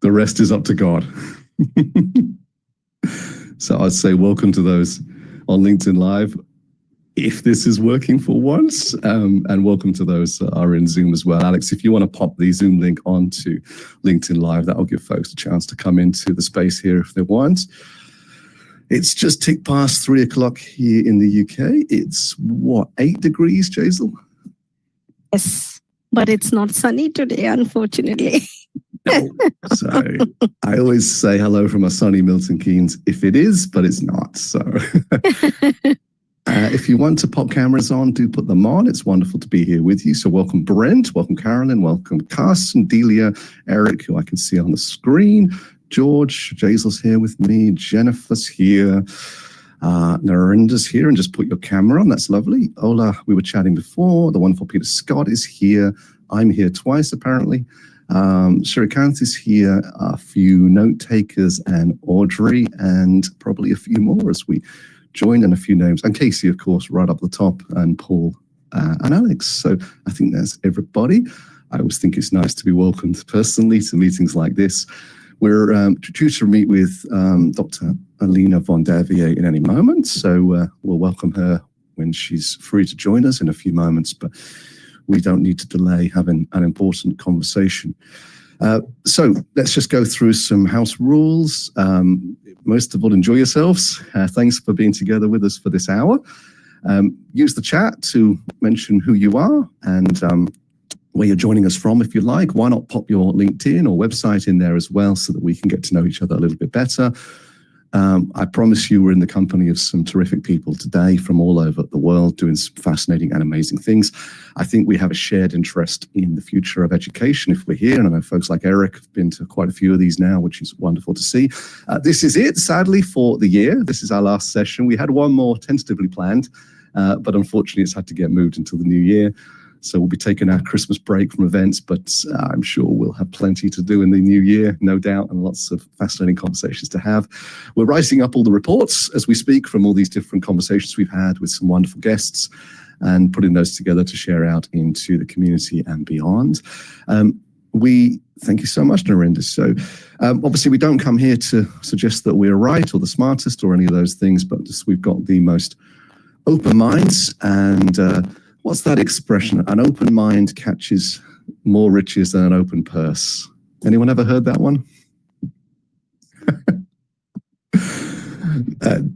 The rest is up to God. So I'd say welcome to those on LinkedIn Live, if this is working for once, and welcome to those that are in Zoom as well. Alex, if you want to pop the Zoom link onto LinkedIn Live, that'll give folks a chance to come into the space here if they want. It's just ticked past 3 o'clock here in the UK. It's what, 8 degrees, Jaisal? Yes, but it's not sunny today, unfortunately. No. So I always say hello from a sunny Milton Keynes if it is, but it's not. So if you want to pop cameras on, do put them on. It's wonderful to be here with you. So welcome Brent, welcome Carolyn, welcome Carson, Delia, Eric, who I can see on the screen, George, Jaisal's here with me, Jennifer's here, Narenda's here, and just put your camera on. That's lovely. Ola, we were chatting before. The wonderful Peter Scott is here. I'm here twice, apparently. Shrikant is here, a few note takers, and Audrey, and probably a few more as we join, and a few names. And Casey, of course, right up the top, and Paul and Alex. So I think that's everybody. I always think it's nice to be welcomed personally to meetings like this. We're due to meet with Dr. Alina von Davier in any moment, so we'll welcome her when she's free to join us in a few moments, but we don't need to delay having an important conversation. So let's just go through some house rules. Most of all, enjoy yourselves. Thanks for being together with us for this hour. Use the chat to mention who you are and where you're joining us from if you like. Why not pop your LinkedIn or website in there as well so that we can get to know each other a little bit better. I promise you we're in the company of some terrific people today from all over the world doing some fascinating and amazing things. I think we have a shared interest in the future of education if we're here, and I know folks like Eric have been to quite a few of these now, which is wonderful to see. This is it, sadly, for the year. This is our last session. We had one more tentatively planned, but unfortunately it's had to get moved until the new year. So we'll be taking our Christmas break from events, but I'm sure we'll have plenty to do in the new year, no doubt, and lots of fascinating conversations to have. We're writing up all the reports as we speak from all these different conversations we've had with some wonderful guests and putting those together to share out into the community and beyond. We thank you so much, Narendra. So obviously we don't come here to suggest that we're right or the smartest or any of those things, but just we've got the most open minds and what's that expression? An open mind catches more riches than an open purse. Anyone ever heard that one?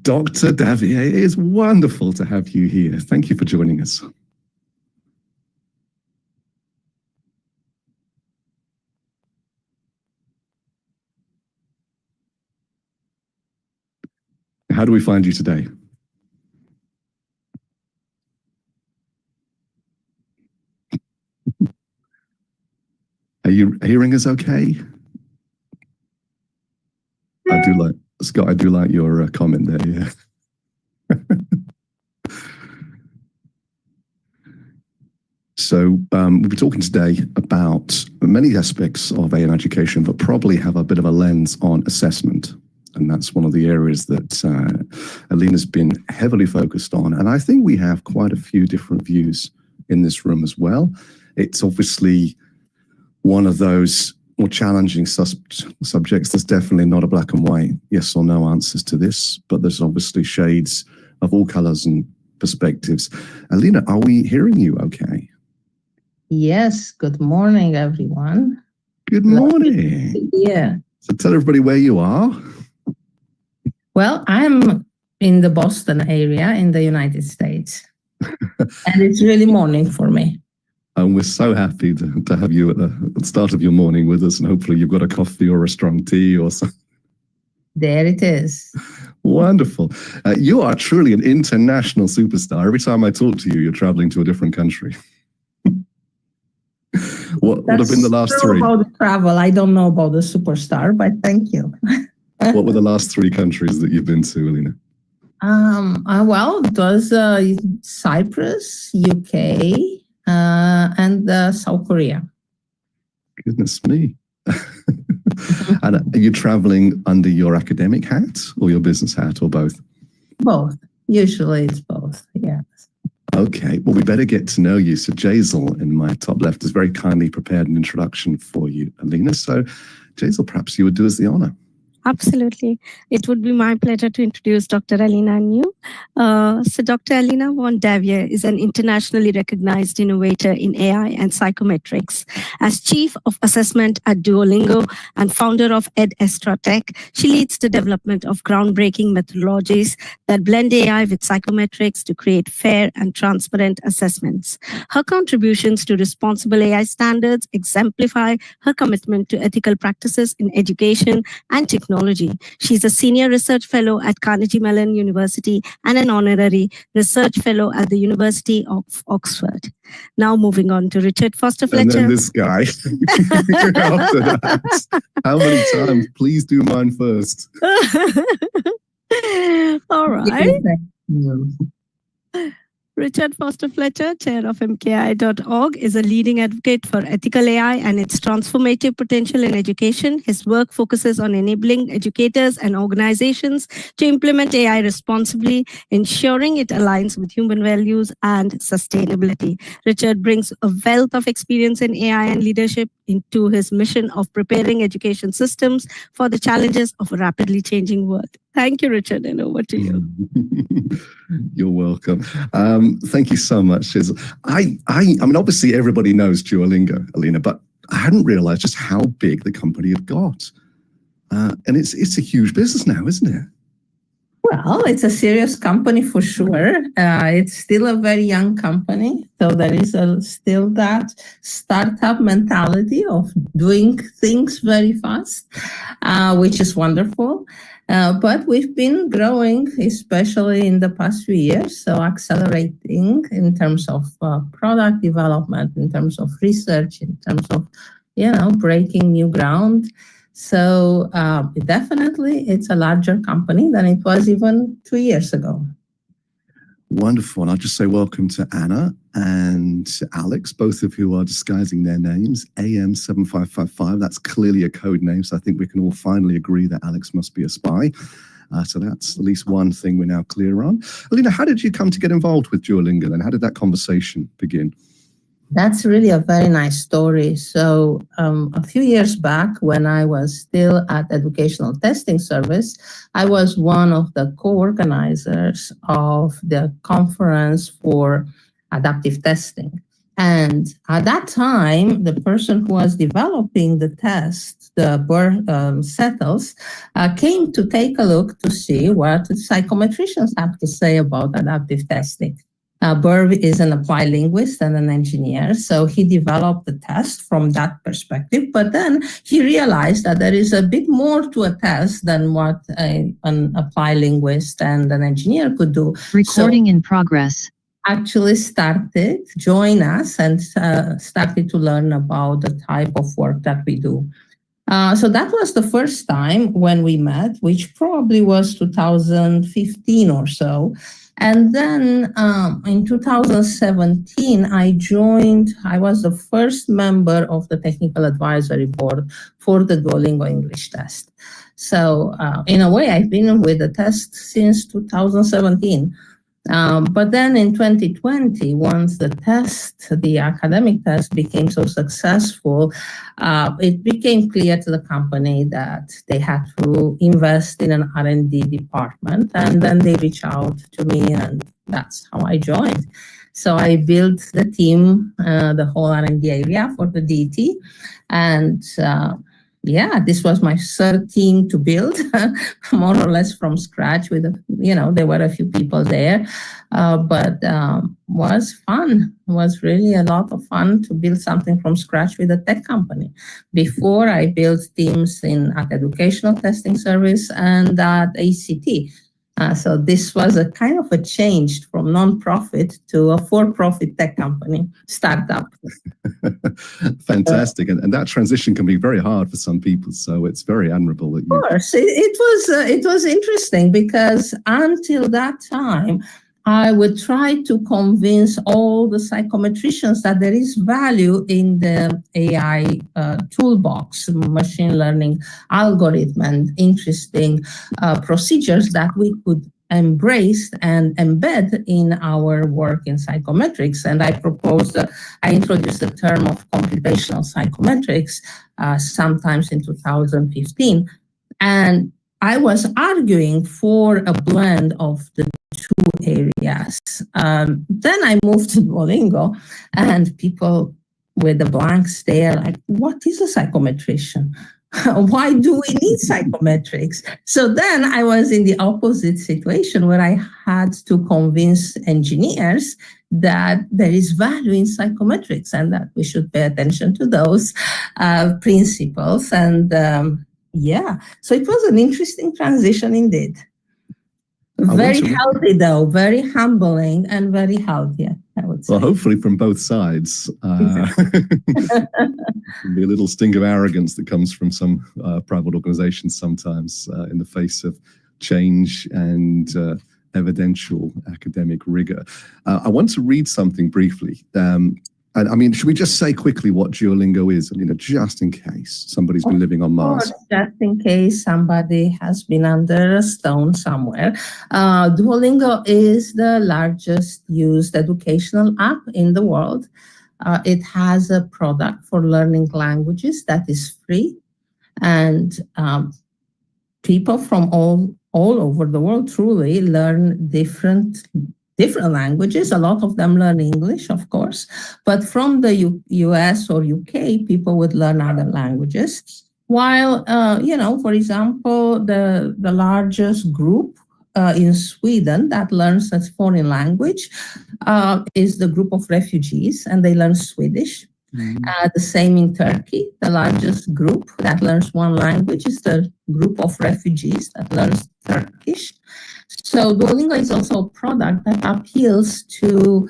Dr. Davier, it is wonderful to have you here. Thank you for joining us. How do we find you today? Are you hearing us okay? I do like, Scott, I do like your comment there, yeah. So we'll be talking today about many aspects of A&I education, but probably have a bit of a lens on assessment. And that's one of the areas that Alina's been heavily focused on. And I think we have quite a few different views in this room as well. It's obviously one of those more challenging subjects. There's definitely not a black and white yes or no answers to this, but there's obviously shades of all colors and perspectives. Alina, are we hearing you okay? Yes, good morning, everyone. Good morning. Yeah. So tell everybody where you are. Well, I'm in the Boston area in the United States, and it's really morning for me. And we're so happy to have you at the start of your morning with us, and hopefully you've got a coffee or a strong tea or something. There it is. Wonderful. You are truly an international superstar. Every time I talk to you, you're traveling to a different country. What have been the last three? About the travel, I don't know about the superstar, but thank you. What were the last 3 countries that you've been to, Alina? Well, it was Cyprus, UK, and South Korea. Goodness me. And are you traveling under your academic hat or your business hat or both? Both. Usually it's both, yes. Okay, well, we better get to know you. So Jaisal in my top left has very kindly prepared an introduction for you, Alina. So Jaisal, perhaps you would do us the honor. Absolutely. It would be my pleasure to introduce Dr. Alina and you. So Dr. Alina von Davier is an internationally recognized innovator in AI and psychometrics. As Chief of Assessment at Duolingo and founder of EdAstra Tech, she leads the development of groundbreaking methodologies that blend AI with psychometrics to create fair and transparent assessments. Her contributions to responsible AI standards exemplify her commitment to ethical practices in education and technology. She's a senior research fellow at Carnegie Mellon University and an honorary research fellow at the University of Oxford. Now moving on to Richard Foster Fletcher. And then this guy. After that. How many times? Please do mine first. All right. Richard Foster Fletcher, chair of MKAI.org, is a leading advocate for ethical AI and its transformative potential in education. His work focuses on enabling educators and organizations to implement AI responsibly, ensuring it aligns with human values and sustainability. Richard brings a wealth of experience in AI and leadership into his mission of preparing education systems for the challenges of a rapidly changing world. Thank you, Richard, and over to you. You're welcome. Thank you so much. I mean, obviously everybody knows Duolingo, Alina, but I hadn't realized just how big the company had got. And it's a huge business now, isn't it? Well, it's a serious company for sure. It's still a very young company, so there is still that startup mentality of doing things very fast, which is wonderful. But we've been growing, especially in the past few years, so accelerating in terms of product development, in terms of research, in terms of, breaking new ground. So definitely it's a larger company than it was even 2 years ago. Wonderful. And I'll just say welcome to Anna and Alex, both of who are disguising their names. AM7555, that's clearly a code name. So I think we can all finally agree that Alex must be a spy. So that's at least one thing we're now clear on. Alina, how did you come to get involved with Duolingo and how did that conversation begin? That's really a very nice story. So a few years back, when I was still at Educational Testing Service, I was one of the co-organizers of the conference for adaptive testing. And at that time, the person who was developing the test, the settles, came to take a look to see what the psychometricians have to say about adaptive testing. Burr is an applied linguist and an engineer, so he developed the test from that perspective. But then he realized that there is a bit more to a test than what an applied linguist and an engineer could do. Recording in progress. Actually join us and started to learn about the type of work that we do. So that was the first time when we met, which probably was 2015 or so. And then in 2017, I was the first member of the technical advisory board for the Duolingo English test. So in a way, I've been with the test since 2017. But then in 2020, once the academic test became so successful, it became clear to the company that they had to invest in an R&D department. And then they reached out to me, and that's how I joined. So I built the team, the whole R&D area for the DT. And this was my third team to build, more or less from scratch. There were a few people there, but was fun. It was really a lot of fun to build something from scratch with a tech company. Before, I built teams at Educational Testing Service and at ACT. So this was a kind of a change from non-profit to a for-profit tech company startup. Fantastic. And that transition can be very hard for some people. So it's very admirable that you... Of course, it was interesting because until that time, I would try to convince all the psychometricians that there is value in the AI toolbox, machine learning algorithm, and interesting procedures that we could embrace and embed in our work in psychometrics. And I introduced the term of computational psychometrics sometimes in 2015. And I was arguing for a blend of the two areas. Then I moved to Duolingo, and people with a blank stare, like, what is a psychometrician? Why do we need psychometrics? So then I was in the opposite situation where I had to convince engineers that there is value in psychometrics and that we should pay attention to those principles. And so it was an interesting transition indeed. Very healthy, though, very humbling and very healthy, I would say. Well, hopefully from both sides. Be a little sting of arrogance that comes from some private organizations sometimes in the face of change and evidential academic rigor. I want to read something briefly. And I mean, should we just say quickly what Duolingo is, Alina, just in case somebody's been living on Mars? Just in case somebody has been under a stone somewhere. Duolingo is the largest used educational app in the world. It has a product for learning languages that is free. And people from all over the world truly learn different languages. A lot of them learn English, of course, but from the US or UK, people would learn other languages. While, for example, the largest group in Sweden that learns a foreign language is the group of refugees, and they learn Swedish. The same in Turkey. The largest group that learns one language is the group of refugees that learns Turkish. So Duolingo is also a product that appeals to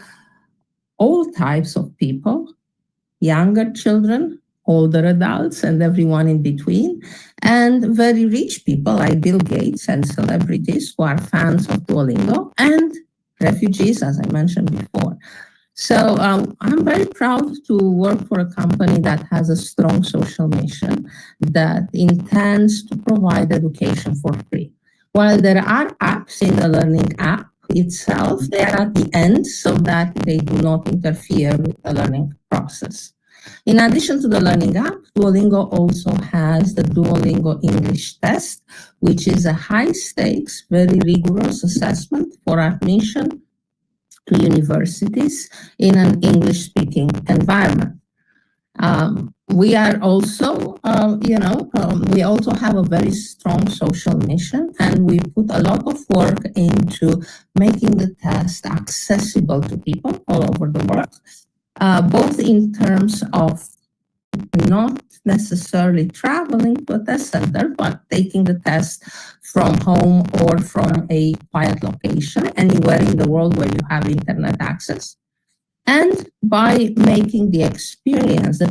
all types of people, younger children, older adults, and everyone in between, and very rich people like Bill Gates and celebrities who are fans of Duolingo, and refugees, as I mentioned before. So I'm very proud to work for a company that has a strong social mission that intends to provide education for free. While there are apps in the learning app itself, they are at the end so that they do not interfere with the learning process. In addition to the learning app, Duolingo also has the Duolingo English test, which is a high-stakes, very rigorous assessment for admission to universities in an English-speaking environment. We are also, we also have a very strong social mission, and we put a lot of work into making the test accessible to people all over the world, both in terms of not necessarily traveling to a test center, but taking the test from home or from a quiet location, anywhere in the world where you have internet access. And by making the experience, the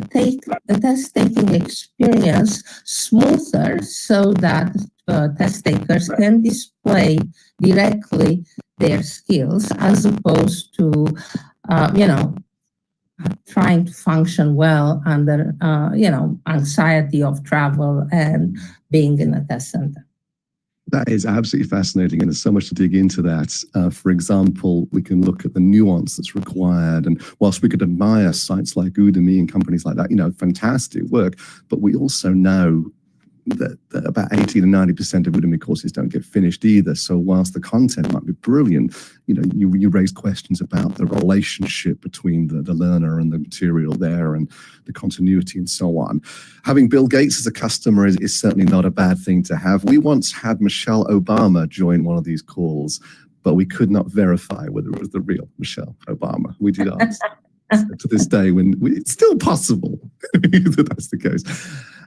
test-taking experience smoother so that test takers can display directly their skills as opposed to, trying to function well under, anxiety of travel and being in a test center. That is absolutely fascinating, and there's so much to dig into that. For example, we can look at the nuance that's required, and whilst we could admire sites like Udemy and companies like that, fantastic work, but we also know that about 80 to 90% of Udemy courses don't get finished either. So whilst the content might be brilliant, you raise questions about the relationship between the learner and the material there and the continuity and so on. Having Bill Gates as a customer is certainly not a bad thing to have. We once had Michelle Obama join one of these calls, but we could not verify whether it was the real Michelle Obama. We did ask. To this day, it's still possible that that's the case.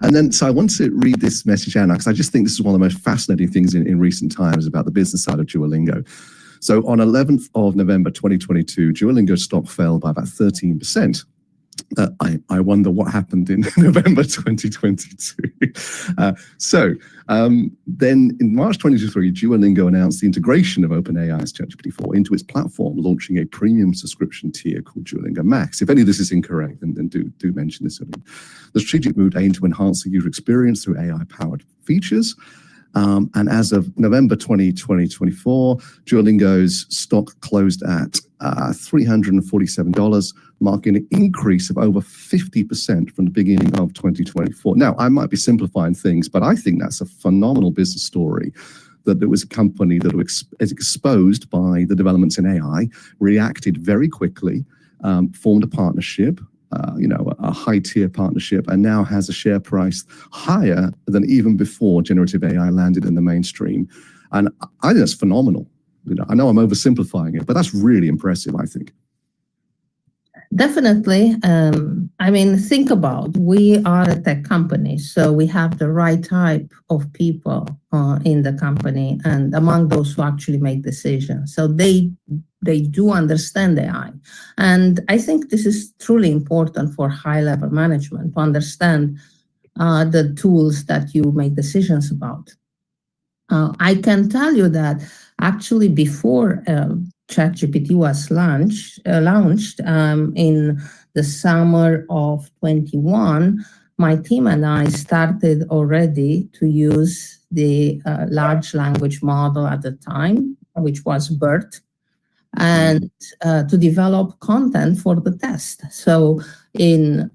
And then, so I want to read this message out now, because I just think this is one of the most fascinating things in recent times about the business side of Duolingo. So on 11th of November 2022, Duolingo stock fell by about 13%. I wonder what happened in November 2022. Then in March 2023, Duolingo announced the integration of OpenAI's ChatGPT-4 into its platform, launching a premium subscription tier called Duolingo Max. If any of this is incorrect, then do mention this. The strategic move aimed to enhance the user experience through AI-powered features. And as of November 2024, Duolingo's stock closed at $347, marking an increase of over 50% from the beginning of 2024. Now, I might be simplifying things, but I think that's a phenomenal business story, that there was a company that was exposed by the developments in AI, reacted very quickly, formed a partnership, a high-tier partnership, and now has a share price higher than even before generative AI landed in the mainstream. And I think that's phenomenal. I know I'm oversimplifying it, but that's really impressive, I think. Definitely. Think about, we are a tech company, so we have the right type of people in the company, and among those who actually make decisions. So they do understand AI. And I think this is truly important for high-level management to understand the tools that you make decisions about. I can tell you that actually before ChatGPT was launched in the summer of 21, my team and I started already to use the large language model at the time, which was BERT, and to develop content for the test. So in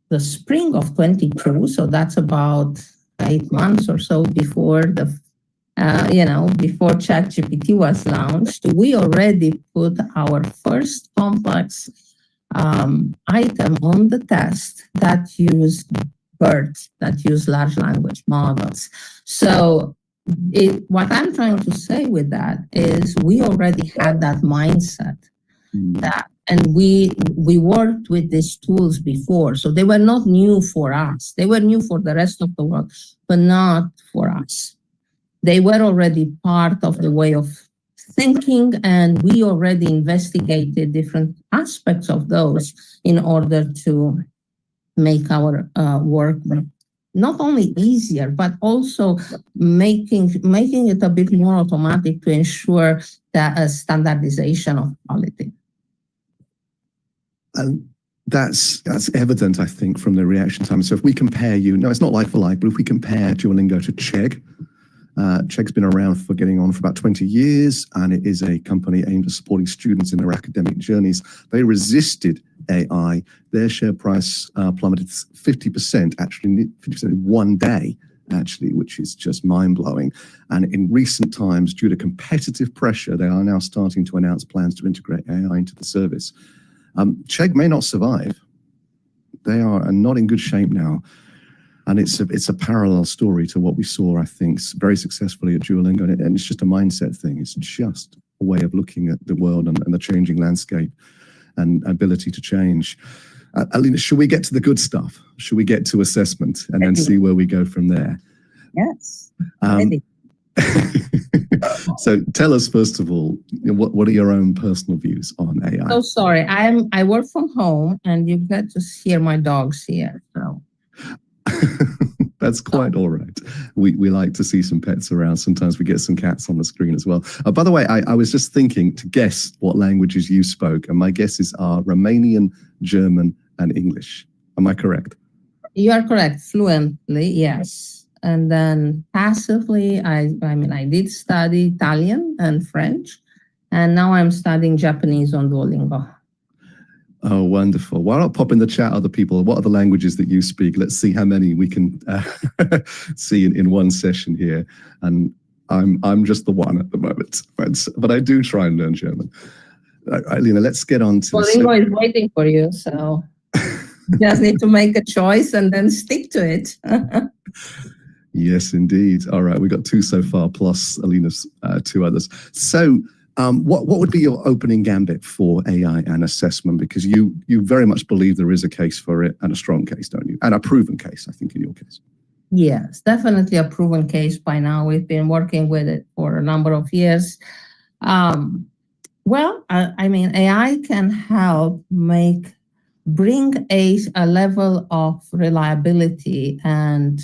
the spring of 22, so that's about 8 months or so before before ChatGPT was launched, we already put our first complex item on the test that used BERT, that used large language models. So what I'm trying to say with that is we already had that mindset, and we worked with these tools before. So they were not new for us. They were new for the rest of the world, but not for us. They were already part of the way of thinking, and we already investigated different aspects of those in order to make our work not only easier, but also making it a bit more automatic to ensure that standardization of quality. And that's evident, I think, from the reaction time. So if we compare it's not like for like, but if we compare Duolingo to Chegg, Chegg's been around for getting on for about 20 years, and it is a company aimed at supporting students in their academic journeys. They resisted AI. Their share price plummeted 50%, actually 50% in one day, actually, which is just mind-blowing. And in recent times, due to competitive pressure, they are now starting to announce plans to integrate AI into the service. Chegg may not survive. They are not in good shape now. And it's a parallel story to what we saw, I think, very successfully at Duolingo. And it's just a mindset thing. It's just a way of looking at the world and the changing landscape and ability to change. Alina, should we get to the good stuff? Should we get to assessment and then see where we go from there? Yes. So tell us, first of all, what are your own personal views on AI? So sorry, I work from home, and you get to hear my dogs here. So. That's quite all right. We like to see some pets around. Sometimes we get some cats on the screen as well. By the way, I was just thinking to guess what languages you spoke, and my guesses are Romanian, German, and English. Am I correct? You are correct. Fluently, yes. And then passively, I did study Italian and French, and now I'm studying Japanese on Duolingo. Oh, wonderful. Why not pop in the chat, other people? What are the languages that you speak? Let's see how many we can see in one session here. And I'm just the one at the moment, but I do try and learn German. Alina, let's get on to Duolingo is waiting for you, so you just need to make a choice and then stick to it. Yes, indeed. All right, we got 2 so far, plus Alina's 2 others. So what would be your opening gambit for AI and assessment? Because you very much believe there is a case for it, and a strong case, don't you? And a proven case, I think, in your case. Yes, definitely a proven case by now. We've been working with it for a number of years. AI can help bring a level of reliability and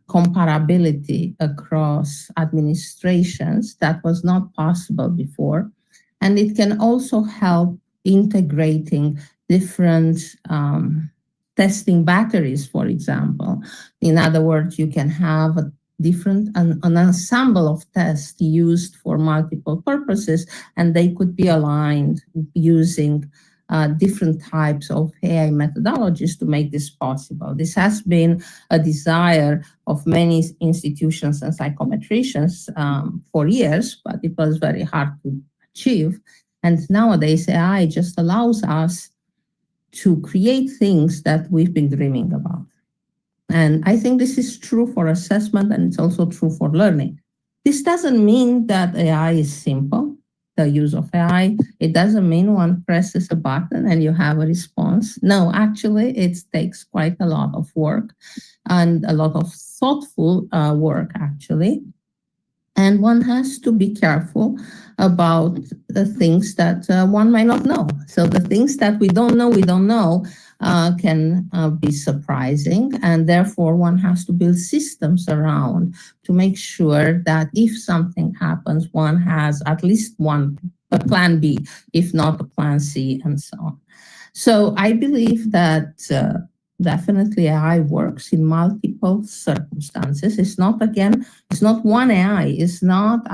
comparability across administrations that was not possible before. And it can also help integrating different testing batteries, for example. In other words, you can have an ensemble of tests used for multiple purposes, and they could be aligned using different types of AI methodologies to make this possible. This has been a desire of many institutions and psychometricians for years, but it was very hard to achieve. And nowadays, AI just allows us to create things that we've been dreaming about. And I think this is true for assessment, and it's also true for learning. This doesn't mean that AI is simple. The use of AI, it doesn't mean one presses a button and you have a response. No, actually, it takes quite a lot of work and a lot of thoughtful work, actually. And one has to be careful about the things that one might not know. So the things that we don't know can be surprising, and therefore one has to build systems around to make sure that if something happens, one has at least a plan B, if not a plan C, and so on. So I believe that definitely AI works in multiple circumstances. It's not one AI. It's not,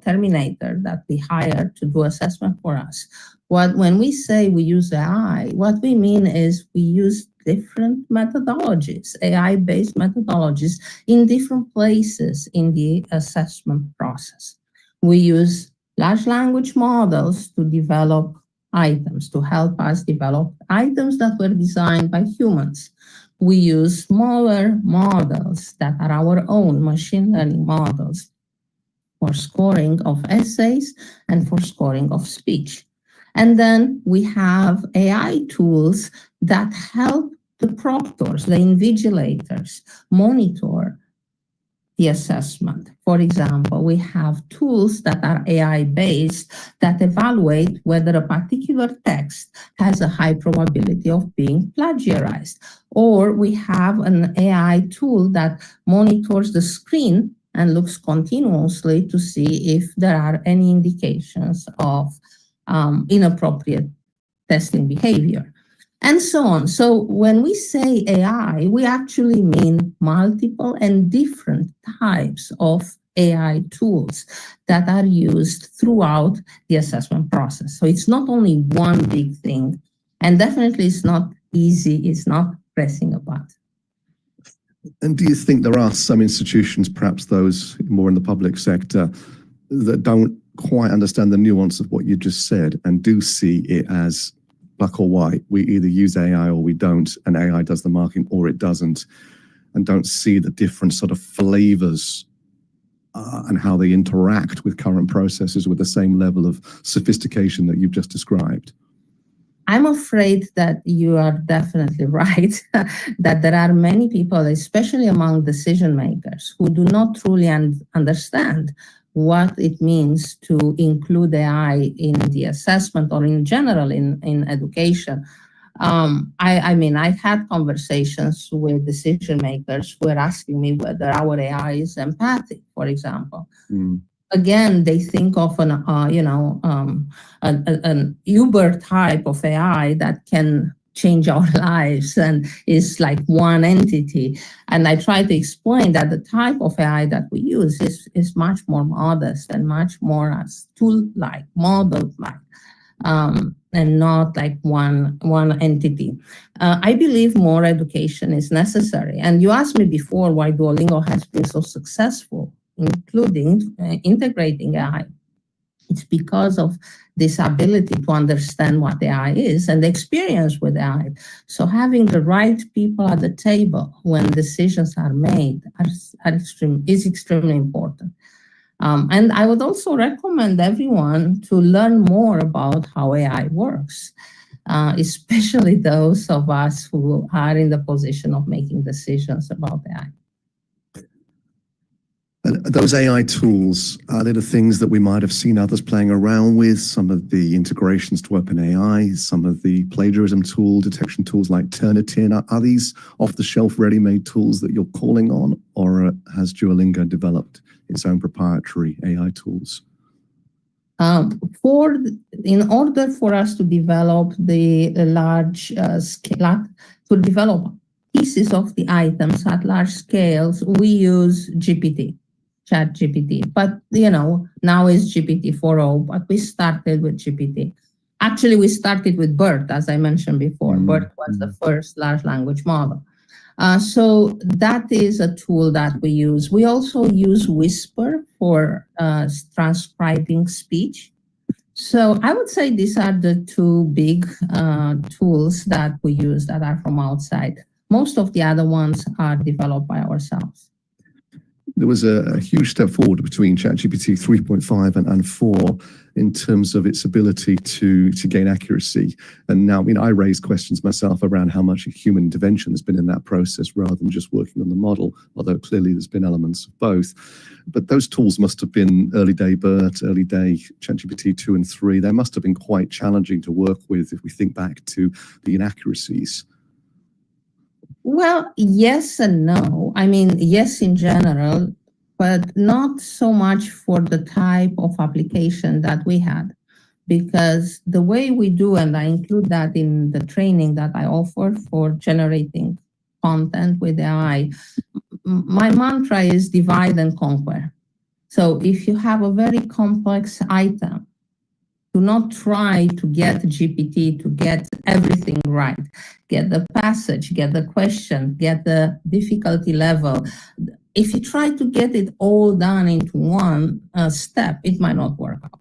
Terminator that we hire to do assessment for us. When we say we use AI, what we mean is we use different methodologies, AI-based methodologies in different places in the assessment process. We use large language models to develop items, to help us develop items that were designed by humans. We use smaller models that are our own machine learning models for scoring of essays and for scoring of speech. And then we have AI tools that help the proctors, the invigilators, monitor the assessment. For example, we have tools that are AI-based that evaluate whether a particular text has a high probability of being plagiarized. Or we have an AI tool that monitors the screen and looks continuously to see if there are any indications of inappropriate testing behavior, and so on. So when we say AI, we actually mean multiple and different types of AI tools that are used throughout the assessment process. So it's not only one big thing, and definitely it's not easy, it's not pressing a button. And do you think there are some institutions, perhaps those more in the public sector, that don't quite understand the nuance of what you just said and do see it as black or white? We either use AI or we don't, and AI does the marking or it doesn't, and don't see the different sort of flavors and how they interact with current processes with the same level of sophistication that you've just described. I'm afraid that you are definitely right, that there are many people, especially among decision makers, who do not truly understand what it means to include AI in the assessment or in general in education. I've had conversations with decision makers who are asking me whether our AI is empathic, for example. Again, they think of an Uber type of AI that can change our lives and is like one entity. And I try to explain that the type of AI that we use is much more modest and much more as tool-like, model-like, and not like one entity. I believe more education is necessary. And you asked me before why Duolingo has been so successful, including integrating AI. It's because of this ability to understand what AI is and the experience with AI. So having the right people at the table when decisions are made is extremely important. And I would also recommend everyone to learn more about how AI works, especially those of us who are in the position of making decisions about AI. And those AI tools, are they the things that we might have seen others playing around with, some of the integrations to OpenAI, some of the plagiarism tool detection tools like Turnitin? Are these off-the-shelf ready-made tools that you're calling on, or has Duolingo developed its own proprietary AI tools? In order for us to develop the large scale, to develop pieces of the items at large scales, we use GPT, ChatGPT. But, now is GPT 4.0, but we started with GPT. Actually, we started with BERT, as I mentioned before. BERT was the first large language model. So that is a tool that we use. We also use Whisper for transcribing speech. So I would say these are the two big tools that we use that are from outside. Most of the other ones are developed by ourselves. There was a huge step forward between ChatGPT 3.5 and 4 in terms of its ability to gain accuracy. And now, I raise questions myself around how much human intervention has been in that process rather than just working on the model, although clearly there's been elements of both. But those tools must have been early day BERT, early day ChatGPT 2 and 3. They must have been quite challenging to work with if we think back to the inaccuracies. Well, yes and no. Yes in general, but not so much for the type of application that we had. Because the way we do, and I include that in the training that I offer for generating content with AI, my mantra is divide and conquer. So if you have a very complex item, do not try to get GPT to get everything right. Get the passage, get the question, get the difficulty level. If you try to get it all done into one step, it might not work out.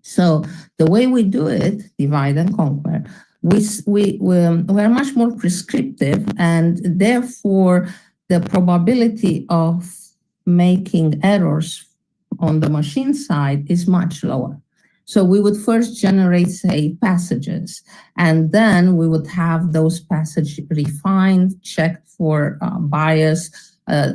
So the way we do it, divide and conquer, we're much more prescriptive, and therefore the probability of making errors on the machine side is much lower. So we would first generate, say, passages, and then we would have those passages refined, checked for bias.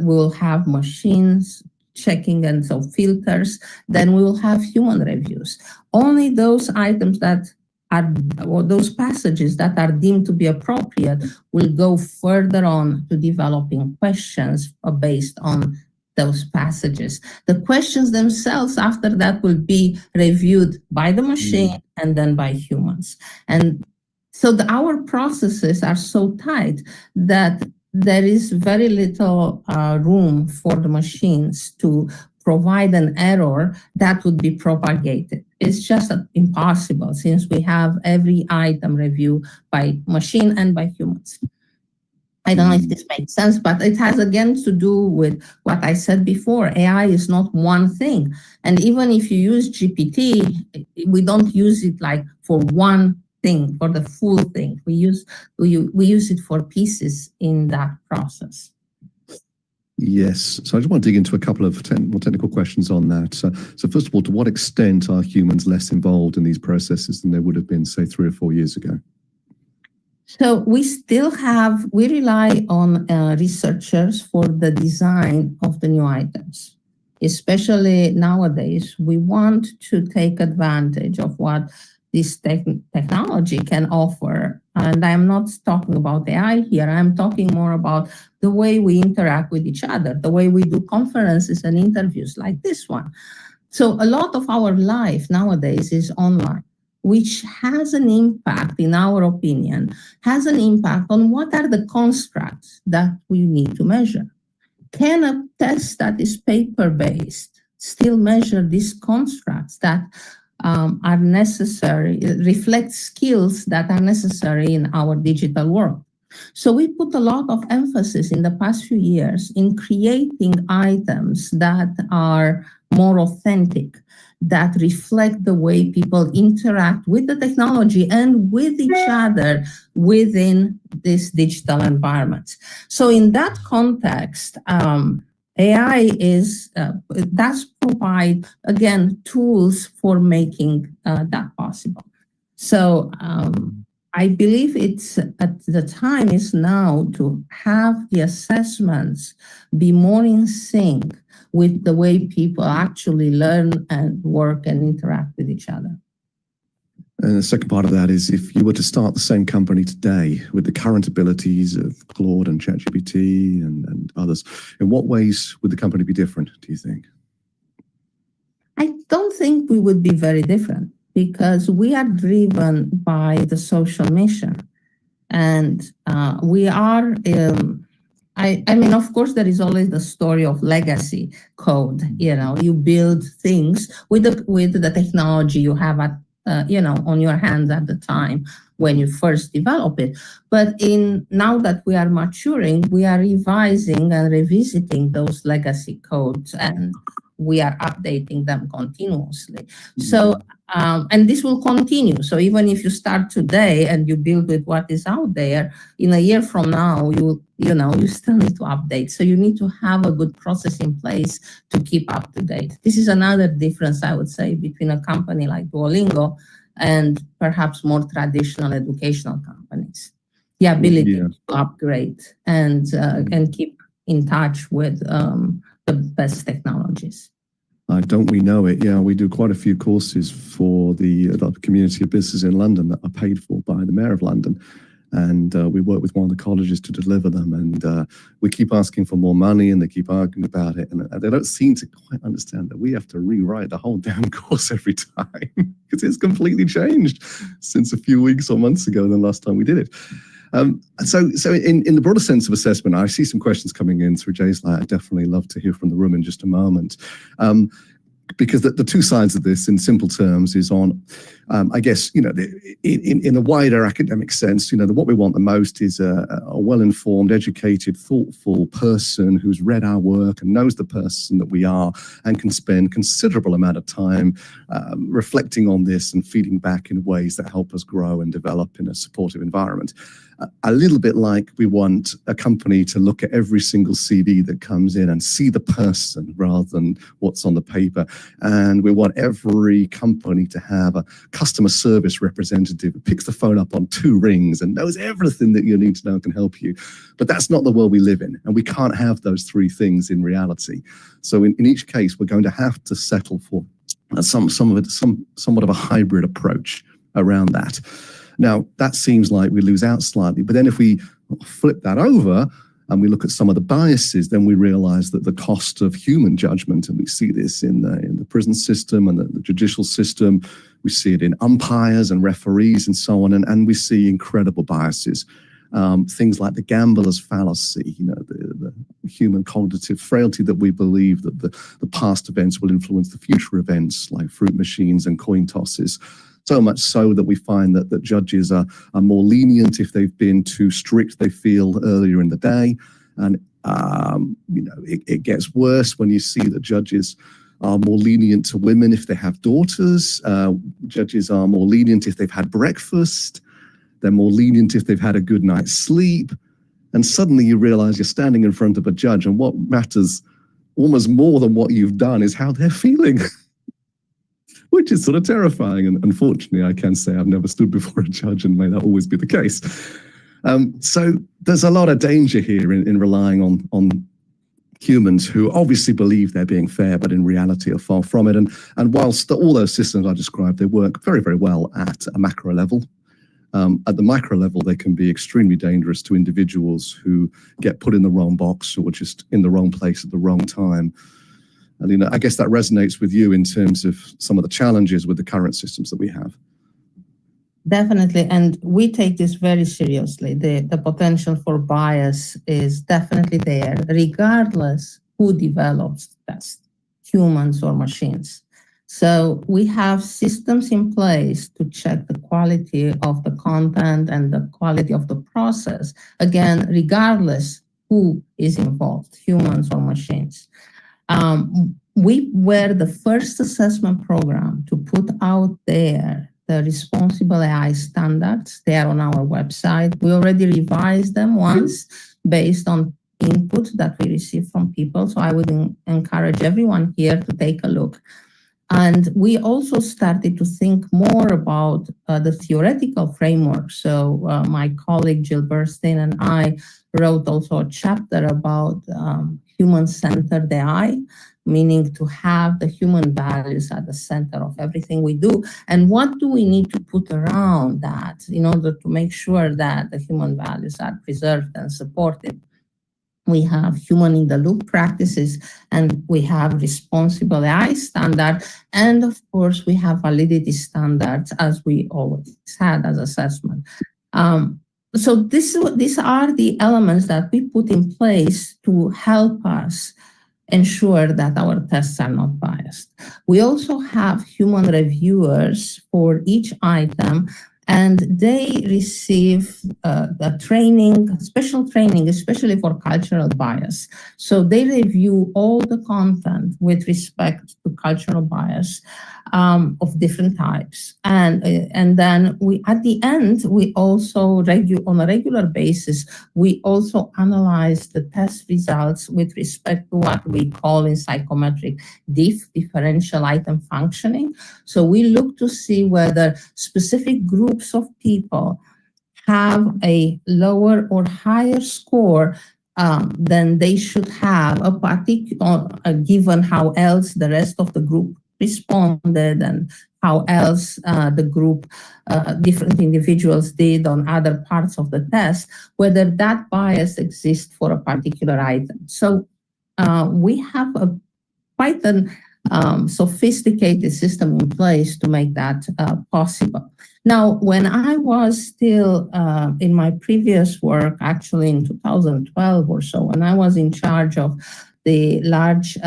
We'll have machines checking and so filters. Then we will have human reviews. Only those items that are, or those passages that are deemed to be appropriate will go further on to developing questions based on those passages. The questions themselves after that will be reviewed by the machine and then by humans. And so our processes are so tight that there is very little room for the machines to provide an error that would be propagated. It's just impossible since we have every item reviewed by machine and by humans. I don't know if this makes sense, but it has again to do with what I said before. AI is not one thing. And even if you use GPT, we don't use it like for one thing, for the full thing. We use it for pieces in that process. Yes. So I just want to dig into a couple of more technical questions on that. So first of all, to what extent are humans less involved in these processes than they would have been, say, 3 or 4 years ago? So we rely on researchers for the design of the new items. Especially nowadays, we want to take advantage of what this technology can offer. And I'm not talking about AI here. I'm talking more about the way we interact with each other, the way we do conferences and interviews like this one. So a lot of our life nowadays is online, which has an impact, in our opinion, has an impact on what are the constructs that we need to measure. Can a test that is paper-based still measure these constructs that are necessary, reflect skills that are necessary in our digital world? So we put a lot of emphasis in the past few years in creating items that are more authentic, that reflect the way people interact with the technology and with each other within this digital environment. So in that context, AI does provide, again, tools for making that possible. So I believe the time is now to have the assessments be more in sync with the way people actually learn and work and interact with each other. And the second part of that is, if you were to start the same company today with the current abilities of Claude and ChatGPT and others, in what ways would the company be different, do you think? I don't think we would be very different, because we are driven by the social mission. And we are, I mean, of course, there is always the story of legacy code. You know, you build things with the technology you have at, on your hands at the time when you first develop it. But now that we are maturing, we are revising and revisiting those legacy codes, and we are updating them continuously. So, and this will continue. So even if you start today and you build with what is out there, in a year from now, you still need to update. So you need to have a good process in place to keep up to date. This is another difference, I would say, between a company like Duolingo and perhaps more traditional educational companies. The ability to upgrade and keep in touch with the best technologies. Don't we know it? Yeah, we do quite a few courses for the community of business in London that are paid for by the Mayor of London. And we work with one of the colleges to deliver them. And we keep asking for more money, and they keep arguing about it. And they don't seem to quite understand that we have to rewrite the whole damn course every time because it's completely changed since a few weeks or months ago than the last time we did it. So in the broader sense of assessment, I see some questions coming in through Jay's line. I'd definitely love to hear from the room in just a moment. Because the two sides of this, in simple terms, is on, I guess, in a wider academic sense, what we want the most is a well-informed, educated, thoughtful person who's read our work and knows the person that we are and can spend considerable amount of time reflecting on this and feeding back in ways that help us grow and develop in a supportive environment. A little bit like we want a company to look at every single CV that comes in and see the person rather than what's on the paper. And we want every company to have a customer service representative who picks the phone up on 2 rings and knows everything that you need to know and can help you. But that's not the world we live in. And we can't have those 3 things in reality. So in each case, we're going to have to settle for somewhat of a hybrid approach around that. Now, that seems like we lose out slightly, but then if we flip that over and we look at some of the biases, then we realize that the cost of human judgment, and we see this in the prison system and the judicial system, we see it in umpires and referees and so on, and we see incredible biases. Things like the gambler's fallacy, the human cognitive frailty that we believe that the past events will influence the future events, like fruit machines and coin tosses. So much so that we find that judges are more lenient if they've been too strict, they feel, earlier in the day. And, it gets worse when you see that judges are more lenient to women if they have daughters. Judges are more lenient if they've had breakfast. They're more lenient if they've had a good night's sleep. And suddenly you realize you're standing in front of a judge, and what matters almost more than what you've done is how they're feeling. Which is sort of terrifying. And unfortunately, I can say I've never stood before a judge, and may that always be the case. So there's a lot of danger here in relying on humans who obviously believe they're being fair, but in reality are far from it. And whilst all those systems I described, they work very, very well at a macro level. At the micro level, they can be extremely dangerous to individuals who get put in the wrong box or just in the wrong place at the wrong time. Alina, I guess that resonates with you in terms of some of the challenges with the current systems that we have. Definitely, and we take this very seriously. The potential for bias is definitely there, regardless who develops the best, humans or machines. So we have systems in place to check the quality of the content and the quality of the process, again, regardless who is involved, humans or machines. We were the first assessment program to put out there the responsible AI standards. They are on our website. We already revised them once based on input that we received from people. So I would encourage everyone here to take a look. And we also started to think more about the theoretical framework. So my colleague Jill Burstein and I wrote also a chapter about human-centered AI, meaning to have the human values at the center of everything we do. And what do we need to put around that in order to make sure that the human values are preserved and supported? We have human-in-the-loop practices, and we have responsible AI standard, and of course, we have validity standards, as we always had as assessment. So these are the elements that we put in place to help us ensure that our tests are not biased. We also have human reviewers for each item, and they receive the training, special training, especially for cultural bias. So they review all the content with respect to cultural bias of different types. And then at the end, we also on a regular basis, we also analyze the test results with respect to what we call in psychometric differential item functioning. So we look to see whether specific groups of people have a lower or higher score than they should have, given how else the rest of the group responded and how else the group, different individuals did on other parts of the test, whether that bias exists for a particular item. So we have quite a sophisticated system in place to make that possible. Now, when I was still in my previous work, actually in 2012 or so, when I was in charge of the large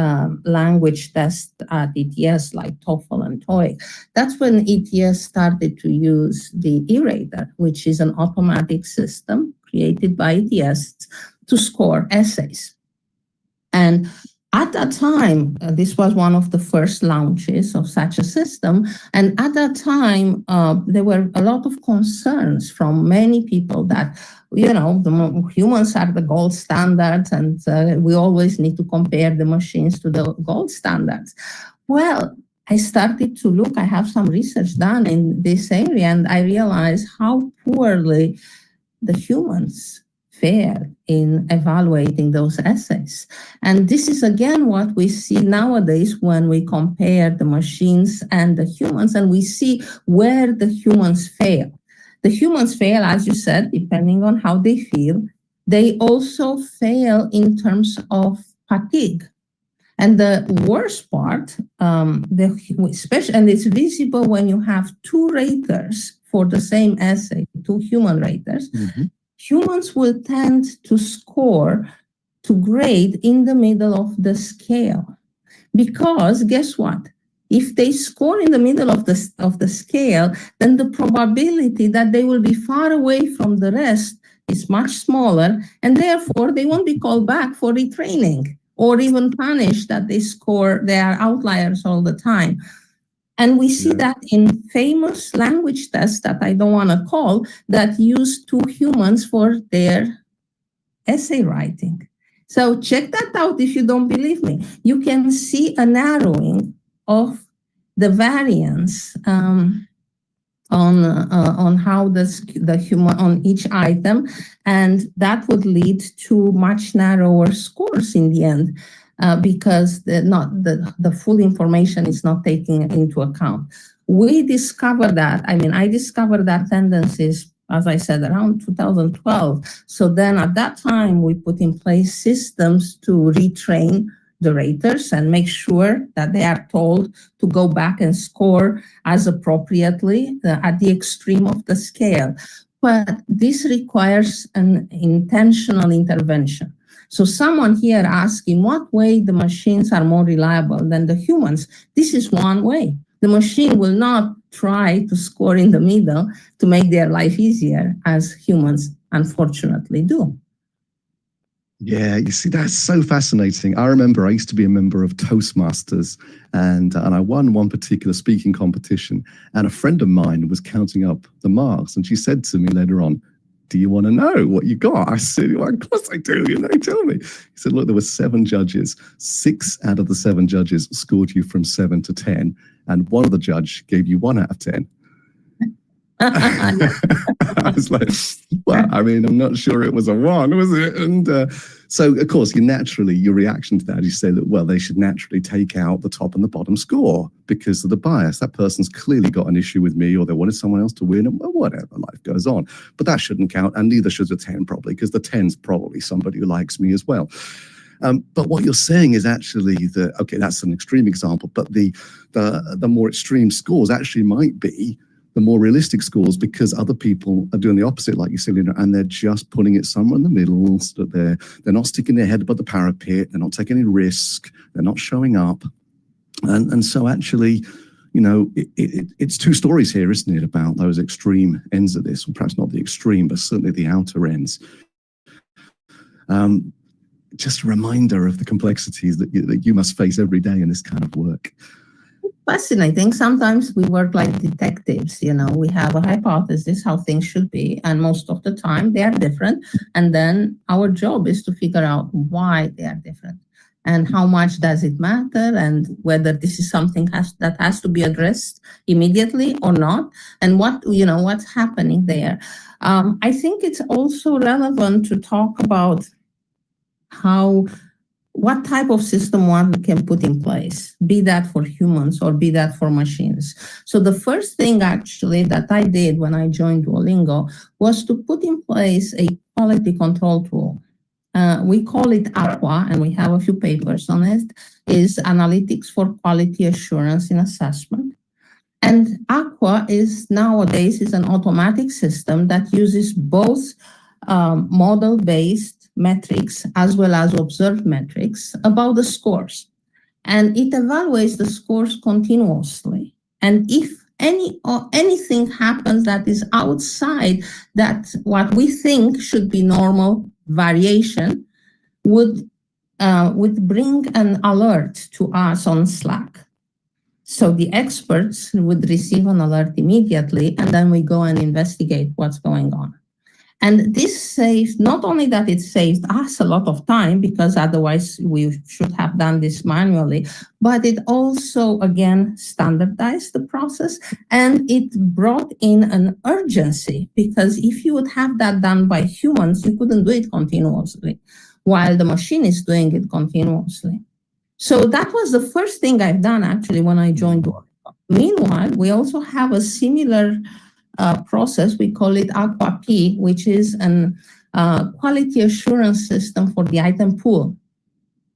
language tests at ETS like TOEFL and TOEIC, that's when ETS started to use the e-rater, which is an automatic system created by ETS to score essays. And at that time, this was one of the first launches of such a system. And at that time, there were a lot of concerns from many people that, the humans are the gold standards and we always need to compare the machines to the gold standards. Well, I started to look, I have some research done in this area, and I realized how poorly the humans fare in evaluating those essays. And this is again what we see nowadays when we compare the machines and the humans, and we see where the humans fail. The humans fail, as you said, depending on how they feel. They also fail in terms of fatigue. And the worst part, especially, and it's visible when you have two raters for the same essay, two human raters, humans will tend to score, to grade in the middle of the scale. Because guess what? If they score in the middle of the scale, then the probability that they will be far away from the rest is much smaller, and therefore they won't be called back for retraining or even punished that they are outliers all the time. And we see that in famous language tests that I don't want to call, that use two humans for their essay writing. So check that out if you don't believe me. You can see a narrowing of the variance on how the human on each item, and that would lead to much narrower scores in the end. Because the full information is not taken into account. We discovered that, I discovered that tendencies, as I said, around 2012. So then at that time, we put in place systems to retrain the raters and make sure that they are told to go back and score as appropriately at the extreme of the scale. But this requires an intentional intervention. So someone here asked in what way the machines are more reliable than the humans. This is one way. The machine will not try to score in the middle to make their life easier, as humans unfortunately do. Yeah, you see, that's so fascinating. I remember I used to be a member of Toastmasters, and I won one particular speaking competition, and a friend of mine was counting up the marks, and she said to me later on, "Do you want to know what you got?" I said, "Well, of course I do, tell me." He said, "Look, there were 7 judges. 6 out of the 7 judges scored you from 7 to 10, and one of the judge gave you 1 out of 10. I was like, well, I'm not sure it was a 1, was it? And so, of course, your reaction to that, you say that, well, they should naturally take out the top and the bottom score because of the bias. That person's clearly got an issue with me, or they wanted someone else to win, and well, whatever, life goes on. But that shouldn't count, and neither should the 10 probably, because the 10's probably somebody who likes me as well. But what you're saying is actually that, okay, that's an extreme example, but the more extreme scores actually might be the more realistic schools, because other people are doing the opposite, like you said, and they're just putting it somewhere in the middle, so that they're not sticking their head above the parapet, they're not taking any risk, they're not showing up. And so actually, it's two stories here, isn't it, about those extreme ends of this, or perhaps not the extreme, but certainly the outer ends. Just a reminder of the complexities that you must face every day in this kind of work. Fascinating. Sometimes we work like detectives, we have a hypothesis how things should be, and most of the time they are different. And then our job is to figure out why they are different and how much does it matter, and whether this is something that has to be addressed immediately or not, and what's happening there. I think it's also relevant to talk about what type of system one can put in place, be that for humans or be that for machines. So the first thing actually that I did when I joined Duolingo was to put in place a quality control tool. We call it AQUA, and we have a few papers on it, is Analytics for Quality Assurance in Assessment. And AQUA nowadays is an automatic system that uses both model-based metrics as well as observed metrics about the scores. And it evaluates the scores continuously. And if anything happens that is outside that what we think should be normal variation, would bring an alert to us on Slack. So the experts would receive an alert immediately, and then we go and investigate what's going on. And this saves, not only that it saved us a lot of time, because otherwise we should have done this manually, but it also, again, standardized the process, and it brought in an urgency, because if you would have that done by humans, you couldn't do it continuously, while the machine is doing it continuously. So that was the first thing I've done, actually, when I joined Duolingo. Meanwhile, we also have a similar process. We call it AQUA-P, which is an quality assurance system for the item pool,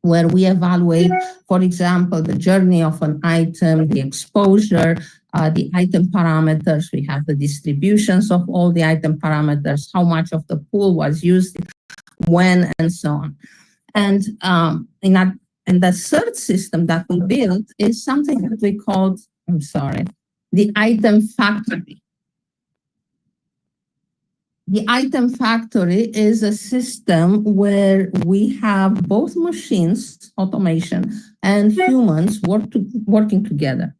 where we evaluate, for example, the journey of an item, the exposure, the item parameters. We have the distributions of all the item parameters, how much of the pool was used, when, and so on. And the third system that we built is something that we called, the item factory. The item factory is a system where we have both machines, automation, and humans working together.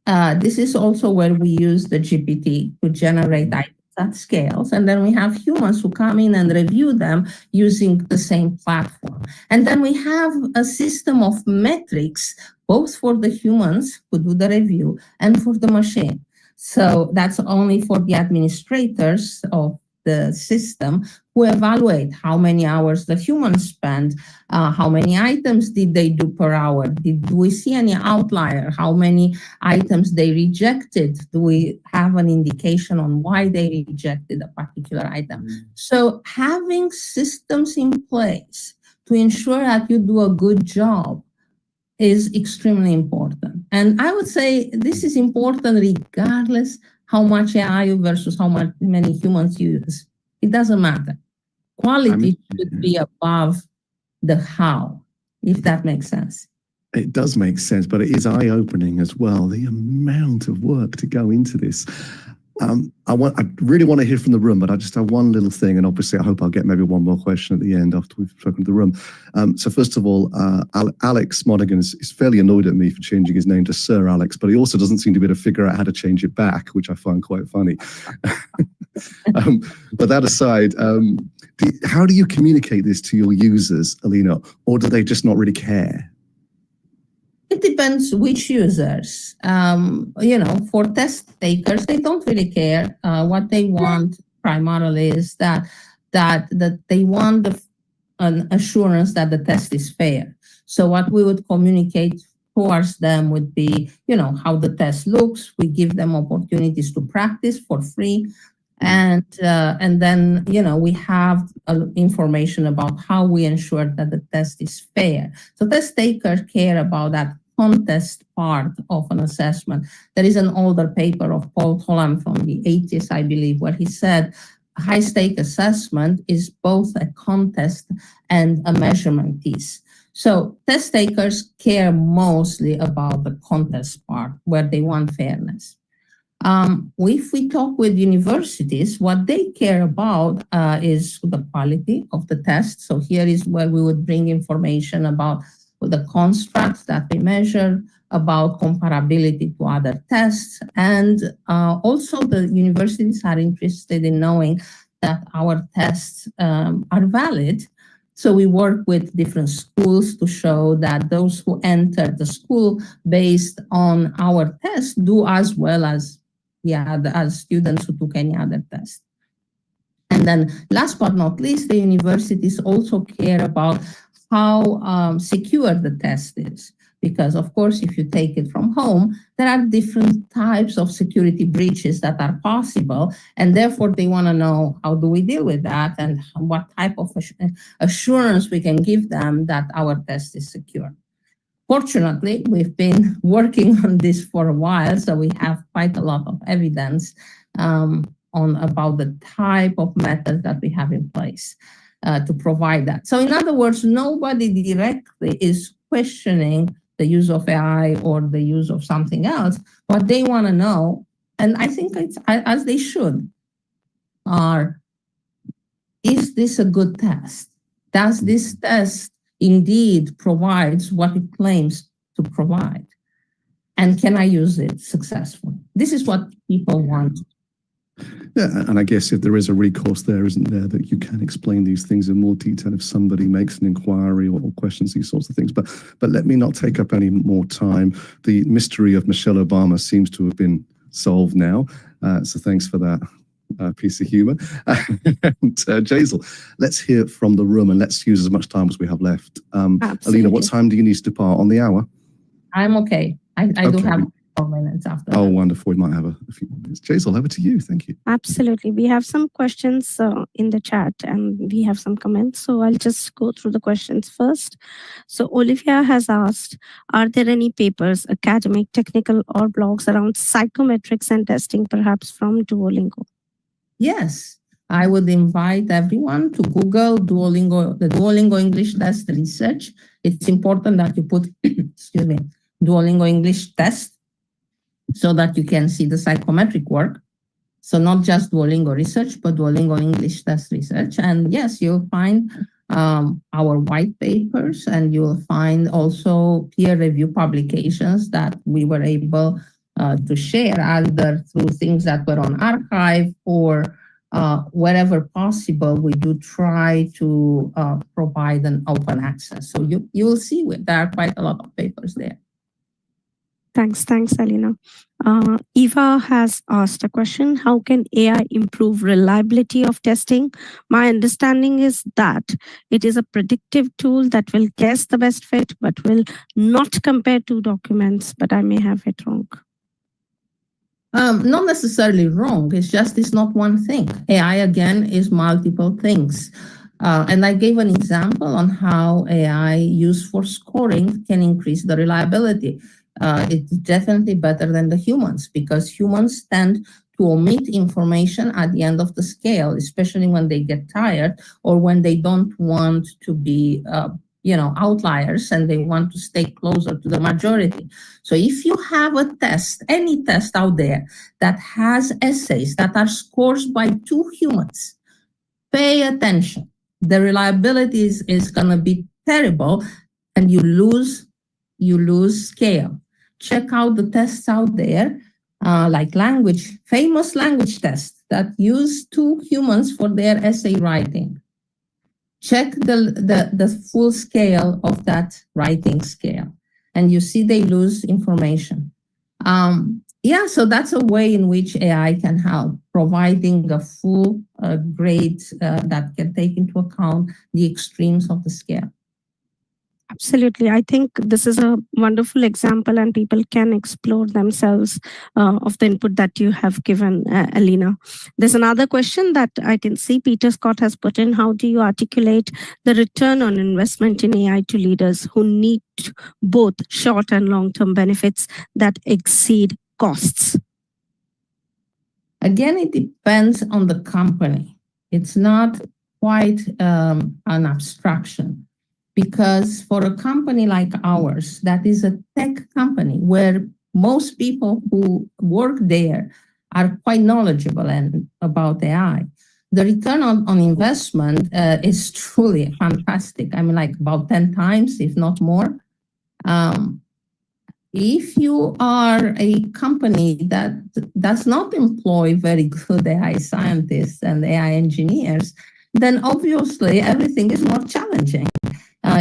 This is also where we use the GPT to generate items at scales. And then we have humans who come in and review them using the same platform. And then we have a system of metrics, both for the humans who do the review and for the machine. So that's only for the administrators of the system who evaluate how many hours the humans spend, how many items did they do per hour, do we see any outlier, how many items they rejected, do we have an indication on why they rejected a particular item. So having systems in place to ensure that you do a good job is extremely important. And I would say this is important regardless how much AI versus many humans use. It doesn't matter. Quality should be above the how, if that makes sense. It does make sense, but it is eye-opening as well, the amount of work to go into this. I really want to hear from the room, but I just have one little thing, and obviously I hope I'll get maybe one more question at the end after we've spoken to the room. So first of all, Alex Monaghan is fairly annoyed at me for changing his name to Sir Alex, but he also doesn't seem to be able to figure out how to change it back, which I find quite funny. But that aside, how do you communicate this to your users, Alina, or do they just not really care? It depends which users. For test takers, they don't really care. What they want primarily is that they want an assurance that the test is fair. So what we would communicate towards them would be, how the test looks. We give them opportunities to practice for free. And then, we have information about how we ensure that the test is fair. So test takers care about that contest part of an assessment. There is an older paper of Paul Tholam from the 80s, I believe, where he said high-stake assessment is both a contest and a measurement piece. So test takers care mostly about the contest part, where they want fairness. If we talk with universities, what they care about is the quality of the test. So here is where we would bring information about the constructs that we measure, about comparability to other tests, and also the universities are interested in knowing that our tests are valid. So we work with different schools to show that those who enter the school based on our tests do as well as as students who took any other test. And then last but not least, the universities also care about how secure the test is. Because of course, if you take it from home, there are different types of security breaches that are possible. And therefore, they want to know, how do we deal with that? And what type of assurance we can give them that our test is secure. Fortunately, we've been working on this for a while, so we have quite a lot of evidence about the type of method that we have in place to provide that. So in other words, nobody directly is questioning the use of AI or the use of something else. What they want to know, and I think it's as they should, is this a good test? Does this test indeed provides what it claims to provide? And can I use it successfully? This is what people want. Yeah, and I guess if there is a recourse there, isn't there, that you can explain these things in more detail if somebody makes an inquiry or questions these sorts of things. But let me not take up any more time. The mystery of Michelle Obama seems to have been solved now. So thanks for that piece of humor. And Jazel, let's hear from the room and let's use as much time as we have left. Alina, what time do you need to depart on the hour? I'm okay. I do have 4 minutes after that. Oh, wonderful. We might have a few more minutes. Jazel, over to you. Thank you. Absolutely. We have some questions in the chat and we have some comments. So I'll just go through the questions first. So Olivia has asked, are there any papers, academic, technical, or blogs around psychometrics and testing, perhaps from Duolingo? Yes. I would invite everyone to Google Duolingo, the Duolingo English Test Research. It's important that you put, excuse me, Duolingo English Test, so that you can see the psychometric work. So not just Duolingo research, but Duolingo English Test Research. And yes, you'll find our white papers, and you'll find also peer review publications that we were able to share either through things that were on archive or wherever possible. We do try to provide an open access. So you will see there are quite a lot of papers there. Thanks, Alina. Eva has asked a question. How can AI improve reliability of testing? My understanding is that it is a predictive tool that will guess the best fit, but will not compare two documents, but I may have it wrong. Not necessarily wrong. It's not one thing. AI, again, is multiple things. And I gave an example on how AI used for scoring can increase the reliability. It's definitely better than the humans, because humans tend to omit information at the end of the scale, especially when they get tired or when they don't want to be outliers and they want to stay closer to the majority. So if you have a test, any test out there that has essays that are scored by two humans, pay attention. The reliability is going to be terrible, and you lose scale. Check out the tests out there, like famous language tests that use two humans for their essay writing. Check the full scale of that writing scale, and you see they lose information. So that's a way in which AI can help, providing a full grade that can take into account the extremes of the scale. Absolutely. I think this is a wonderful example and people can explore themselves of the input that you have given, Alina. There's another question that I can see Peter Scott has put in. How do you articulate the return on investment in AI to leaders who need both short and long-term benefits that exceed costs? Again, it depends on the company. It's not quite an abstraction. Because for a company like ours, that is a tech company where most people who work there are quite knowledgeable about AI, the return on investment is truly fantastic. I mean, like about 10 times, if not more. If you are a company that does not employ very good AI scientists and AI engineers, then obviously everything is more challenging.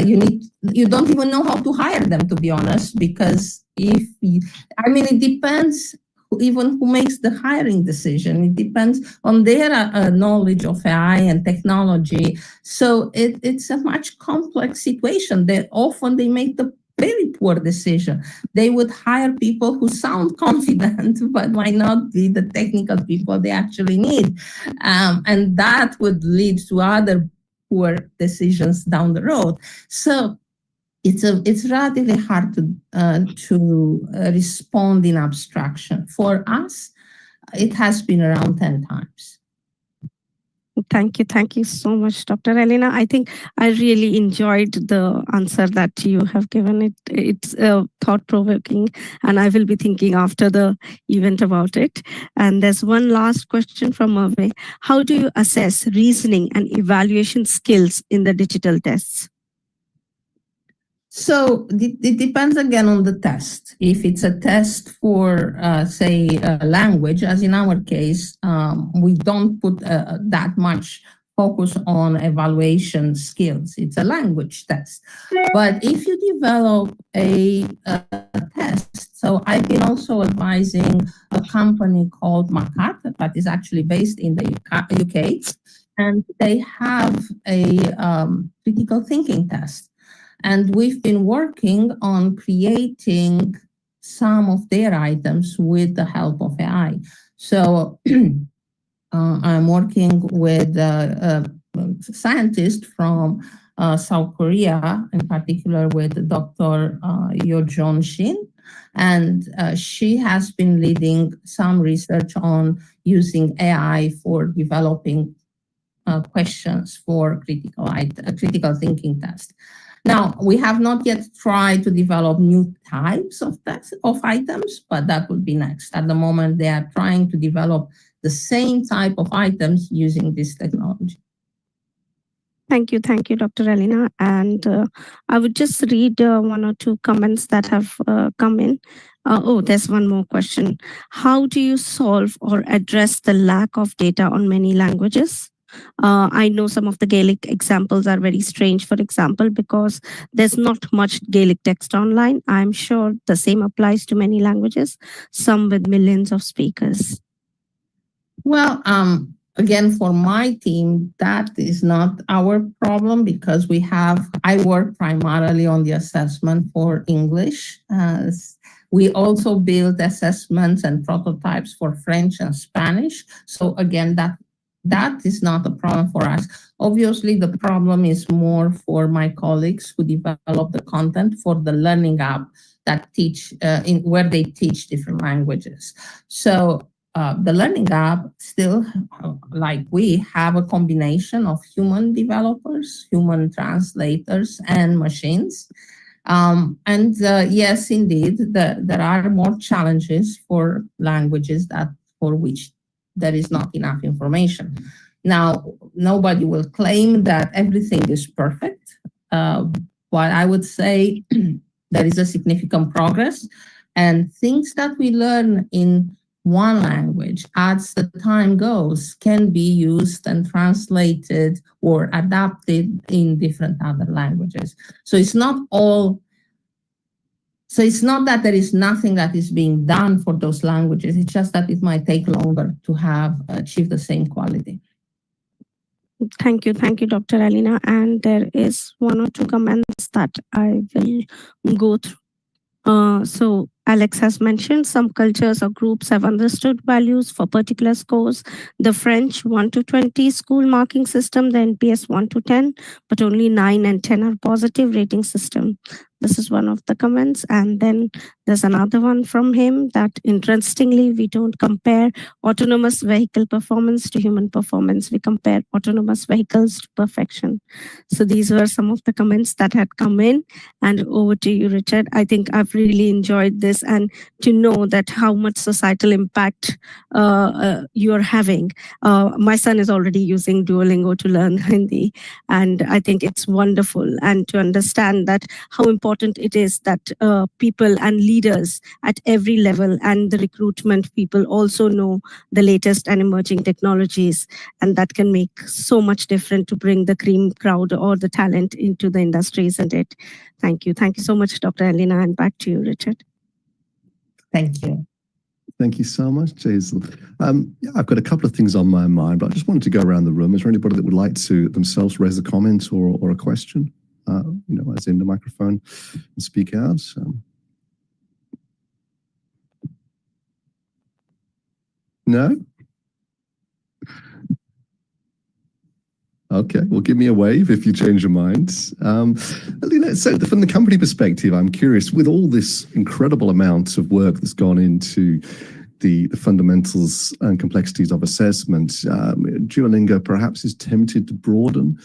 You don't even know how to hire them, to be honest, because it depends even who makes the hiring decision. It depends on their knowledge of AI and technology. So it's a much complex situation. Often they make the very poor decision. They would hire people who sound confident, but might not be the technical people they actually need. And that would lead to other poor decisions down the road. So it's relatively hard to respond in abstraction. For us, it has been around 10 times. Thank you. Thank you so much, Dr. Alina. I think I really enjoyed the answer that you have given. It's thought-provoking, and I will be thinking after the event about it. And there's one last question from Merve. How do you assess reasoning and evaluation skills in the digital tests? So it depends again on the test. If it's a test for, say, language, as in our case, we don't put that much focus on evaluation skills. It's a language test. But if you develop a test, so I've been also advising a company called MKAI that is actually based in the UK, and they have a critical thinking test. And we've been working on creating some of their items with the help of AI. So I'm working with a scientist from South Korea, in particular with Dr. Yo-Jeon Shin. And she has been leading some research on using AI for developing questions for critical thinking tests. Now, we have not yet tried to develop new types of items, but that would be next. At the moment, they are trying to develop the same type of items using this technology. Thank you, Dr. Alina. And I would just read one or two comments that have come in. There's one more question. How do you solve or address the lack of data on many languages? I know some of the Gaelic examples are very strange, for example, because there's not much Gaelic text online. I'm sure the same applies to many languages, some with millions of speakers. Well, again, for my team, that is not our problem because I work primarily on the assessment for English. We also build assessments and prototypes for French and Spanish. So again, that is not a problem for us. Obviously, the problem is more for my colleagues who develop the content for the learning app that where they teach different languages. So the learning app still, like we, have a combination of human developers, human translators, and machines. Yes, indeed, there are more challenges for languages for which there is not enough information. Now, nobody will claim that everything is perfect, but I would say there is a significant progress, and things that we learn in one language, as the time goes, can be used and translated or adapted in different other languages. So it's not that there is nothing that is being done for those languages. It's just that it might take longer to achieve the same quality. Thank you, Dr. Alina. And there is one or two comments that I will go through. So Alex has mentioned some cultures or groups have understood values for particular scores. The French 1 to 20 school marking system, the NPS 1 to 10, but only 9 and 10 are positive rating system. This is one of the comments. And then there's another one from him that interestingly, we don't compare autonomous vehicle performance to human performance. We compare autonomous vehicles to perfection. So these were some of the comments that had come in. And over to you, Richard. I think I've really enjoyed this, and to know that how much societal impact you're having. My son is already using Duolingo to learn Hindi, and I think it's wonderful. And to understand that how important it is that people and leaders at every level and the recruitment people also know the latest and emerging technologies, and that can make so much difference to bring the cream crowd or the talent into the industry, isn't it? Thank you. Thank you so much, Dr. Alina, and back to you, Richard. Thank you. Thank you so much, Jaisal. Yeah, I've got a couple of things on my mind, but I just wanted to go around the room. Is there anybody that would like to themselves raise a comment or a question? As in the microphone and speak out. No? Okay, well, give me a wave if you change your minds. So from the company perspective, I'm curious, with all this incredible amount of work that's gone into the fundamentals and complexities of assessment, Duolingo perhaps is tempted to broaden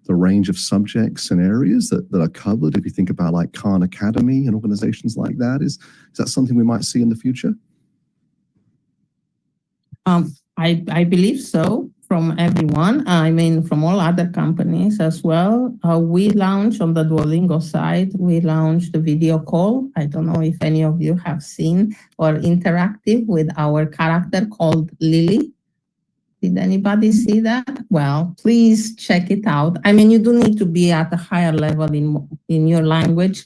the range of subjects and areas that are covered. If you think about like Khan Academy and organizations like that, is that something we might see in the future? I believe so, from everyone. I mean, from all other companies as well. We launched on the Duolingo side, we launched a video call. I don't know if any of you have seen or interactive with our character called Lily. Did anybody see that? Well, please check it out. I mean, you do need to be at a higher level in your language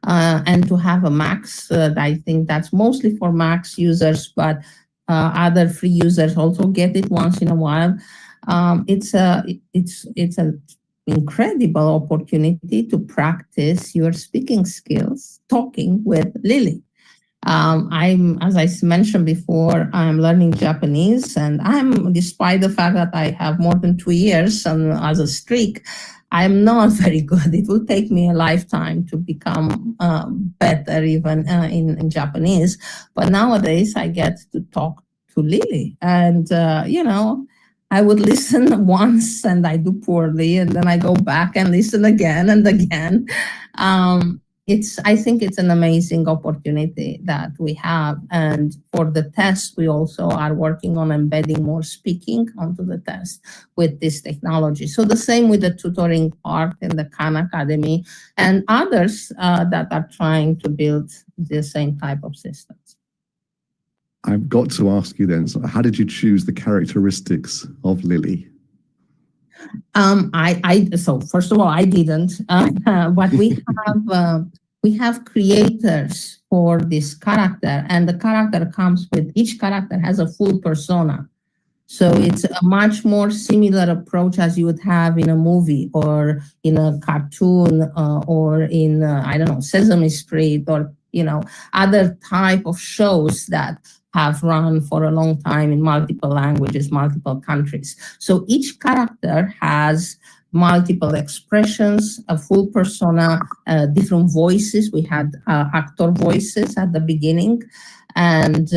and to have a Max. I think that's mostly for Max users, but other free users also get it once in a while. It's an incredible opportunity to practice your speaking skills, talking with Lily. As I mentioned before, I'm learning Japanese, and despite the fact that I have more than 2 years as a streak, I'm not very good. It will take me a lifetime to become better even in Japanese. But nowadays I get to talk to Lily, and I would listen once and I do poorly, and then I go back and listen again and again. I think it's an amazing opportunity that we have. And for the test, we also are working on embedding more speaking onto the test with this technology. So the same with the tutoring part in the Khan Academy and others that are trying to build the same type of systems. I've got to ask you then, so how did you choose the characteristics of Lily? So first of all, I didn't, but we have creators for this character, and the character comes with, each character has a full persona. So it's a much more similar approach as you would have in a movie or in a cartoon or in, I don't know, Sesame Street or, other type of shows that have run for a long time in multiple languages, multiple countries. So each character has multiple expressions, a full persona, different voices. We had actor voices at the beginning. And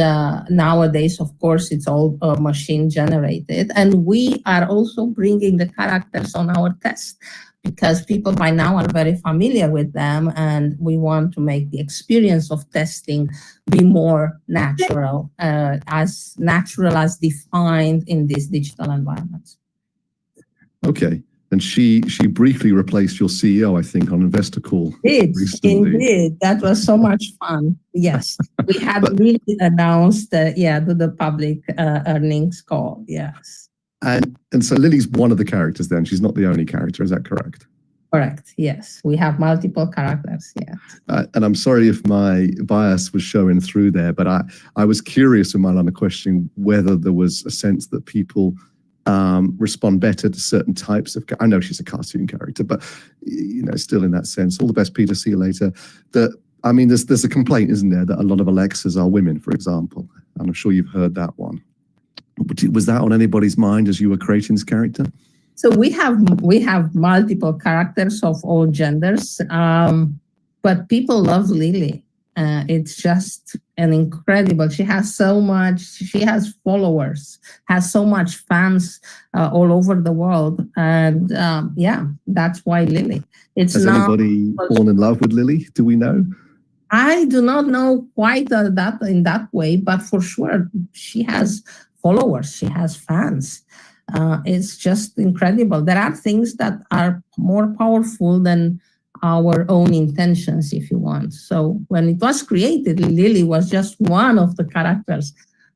nowadays, of course, it's all machine generated. And we are also bringing the characters on our test because people by now are very familiar with them, and we want to make the experience of testing be more natural as defined in these digital environments. Okay. And she briefly replaced your CEO, I think, on Investor Call. Indeed. That was so much fun. Yes. We had really announced, to the public earnings call. Yes. And so Lily's one of the characters then. She's not the only character. Is that correct? Correct. Yes. We have multiple characters. Yeah. And I'm sorry if my bias was showing through there, but I was curious in my line of questioning whether there was a sense that people respond better to certain types of. I know she's a cartoon character, but still in that sense. All the best, Peter. See you later. There's a complaint, isn't there, that a lot of Alexas are women, for example, and I'm sure you've heard that one. Was that on anybody's mind as you were creating this character? So we have multiple characters of all genders, but people love Lily. It's just an incredible. She has so much. She has followers, has so much fans all over the world, and that's why Lily. Has anybody fallen in love with Lily? Do we know? I do not know quite that in that way, but for sure she has followers. She has fans. It's just incredible. There are things that are more powerful than our own intentions, if you want. So when it was created, Lily was just one of the characters,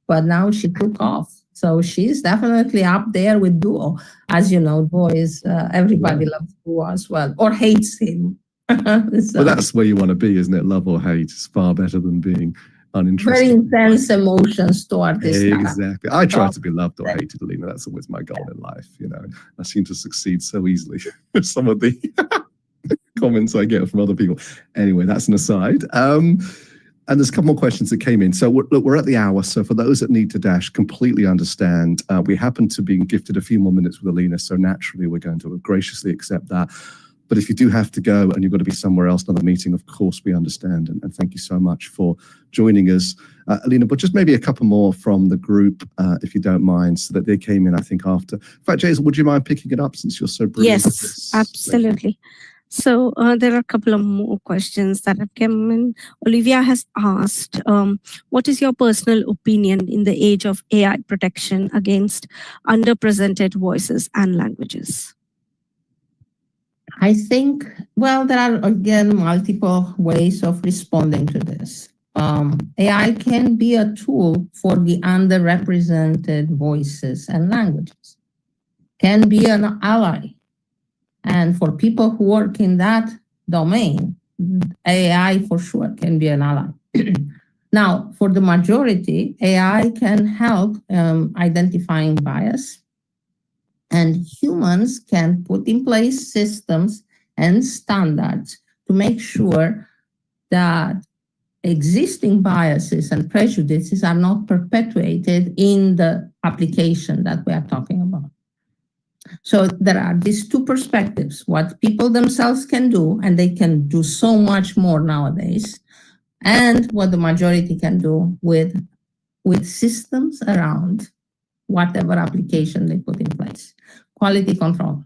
but now she took off. So she's definitely up there with Duo. As you know, Duo is, everybody loves Duo as well, or hates him. Well, that's where you want to be, isn't it? Love or hate is far better than being uninterested. Very intense emotions toward this. Exactly. I try to be loved or hated, Alina. That's always my goal in life. I seem to succeed so easily with some of the comments I get from other people. Anyway, that's an aside. And there's a couple more questions that came in. So we're at the hour. So for those that need to dash, completely understand. We happen to be gifted a few more minutes with Alina, so naturally we're going to graciously accept that. But if you do have to go and you've got to be somewhere else, another meeting, of course we understand. And thank you so much for joining us, Alina. But just maybe a couple more from the group, if you don't mind, so that they came in, I think, after. In fact, Jason, would you mind picking it up since you're so brilliant? Yes, absolutely. So there are a couple of more questions that have come in. Olivia has asked, what is your personal opinion in the age of AI protection against underrepresented voices and languages? I think, well, there are, again, multiple ways of responding to this. AI can be a tool for the underrepresented voices and languages, can be an ally. And for people who work in that domain, AI for sure can be an ally. Now, for the majority, AI can help identifying bias. And humans can put in place systems and standards to make sure that existing biases and prejudices are not perpetuated in the application that we are talking about. So there are these two perspectives, what people themselves can do, and they can do so much more nowadays, and what the majority can do with systems around whatever application they put in place. Quality control.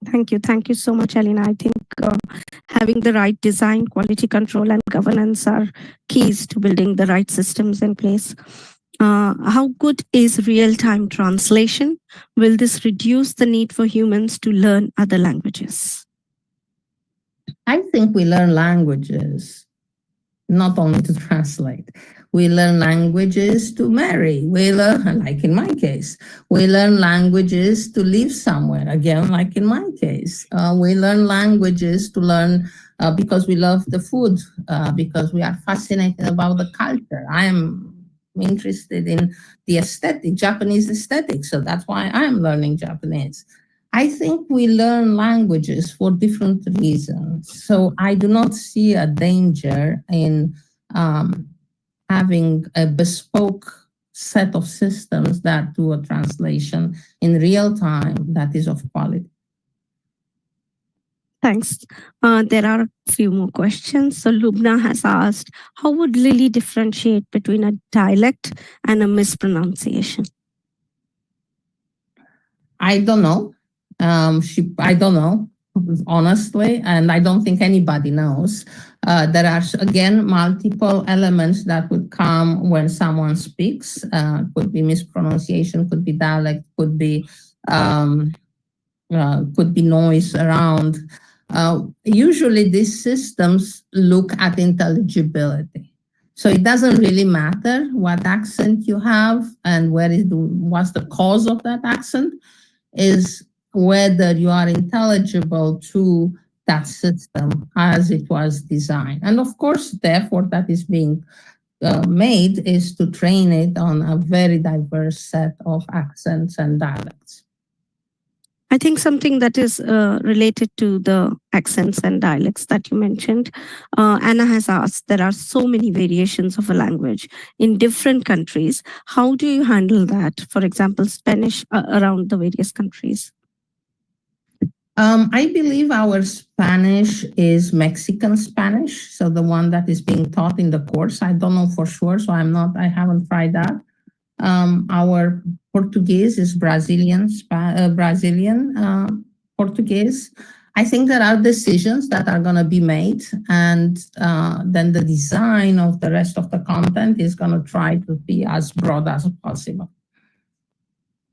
Thank you. Thank you so much, Alina. I think having the right design, quality control, and governance are keys to building the right systems in place. How good is real-time translation? Will this reduce the need for humans to learn other languages? I think we learn languages not only to translate. We learn languages to marry. We learn, like in my case, we learn languages to live somewhere, again, like in my case. We learn languages to learn because we love the food, because we are fascinated about the culture. I am interested in the aesthetic, Japanese aesthetic, so that's why I'm learning Japanese. I think we learn languages for different reasons. So I do not see a danger in having a bespoke set of systems that do a translation in real time that is of quality. Thanks. There are a few more questions. So Lubna has asked, how would Lily differentiate between a dialect and a mispronunciation? I don't know. I don't know, honestly, and I don't think anybody knows. There are, again, multiple elements that would come when someone speaks. Could be mispronunciation, could be dialect, could be noise around. Usually these systems look at intelligibility. So it doesn't really matter what accent you have and what's the cause of that accent, is whether you are intelligible to that system as it was designed. And of course, the effort that is being made is to train it on a very diverse set of accents and dialects. I think something that is related to the accents and dialects that you mentioned, Anna has asked, there are so many variations of a language in different countries. How do you handle that? For example, Spanish around the various countries. I believe our Spanish is Mexican Spanish, so the one that is being taught in the course. I don't know for sure, so I haven't tried that. Our Portuguese is Brazilian Portuguese. I think there are decisions that are going to be made, and then the design of the rest of the content is going to try to be as broad as possible.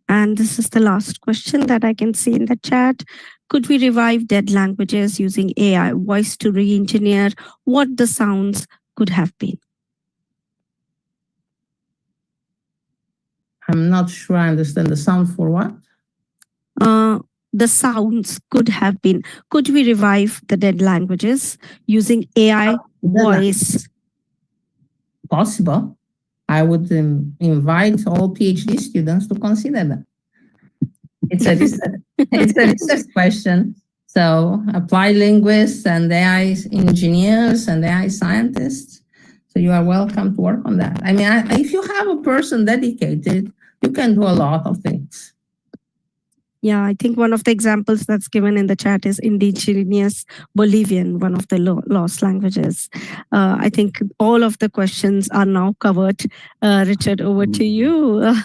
And this is the last question that I can see in the chat. Could we revive dead languages using AI voice to re-engineer what the sounds could have been? I'm not sure I understand the sound for what? The sounds could have been. Could we revive the dead languages using AI voice? Possible. I would invite all PhD students to consider that. It's a research question. So applied linguists and AI engineers and AI scientists. So you are welcome to work on that. I mean, if you have a person dedicated, you can do a lot of things. Yeah, I think one of the examples that's given in the chat is indigenous Bolivian, one of the lost languages. I think all of the questions are now covered. Richard, over to you.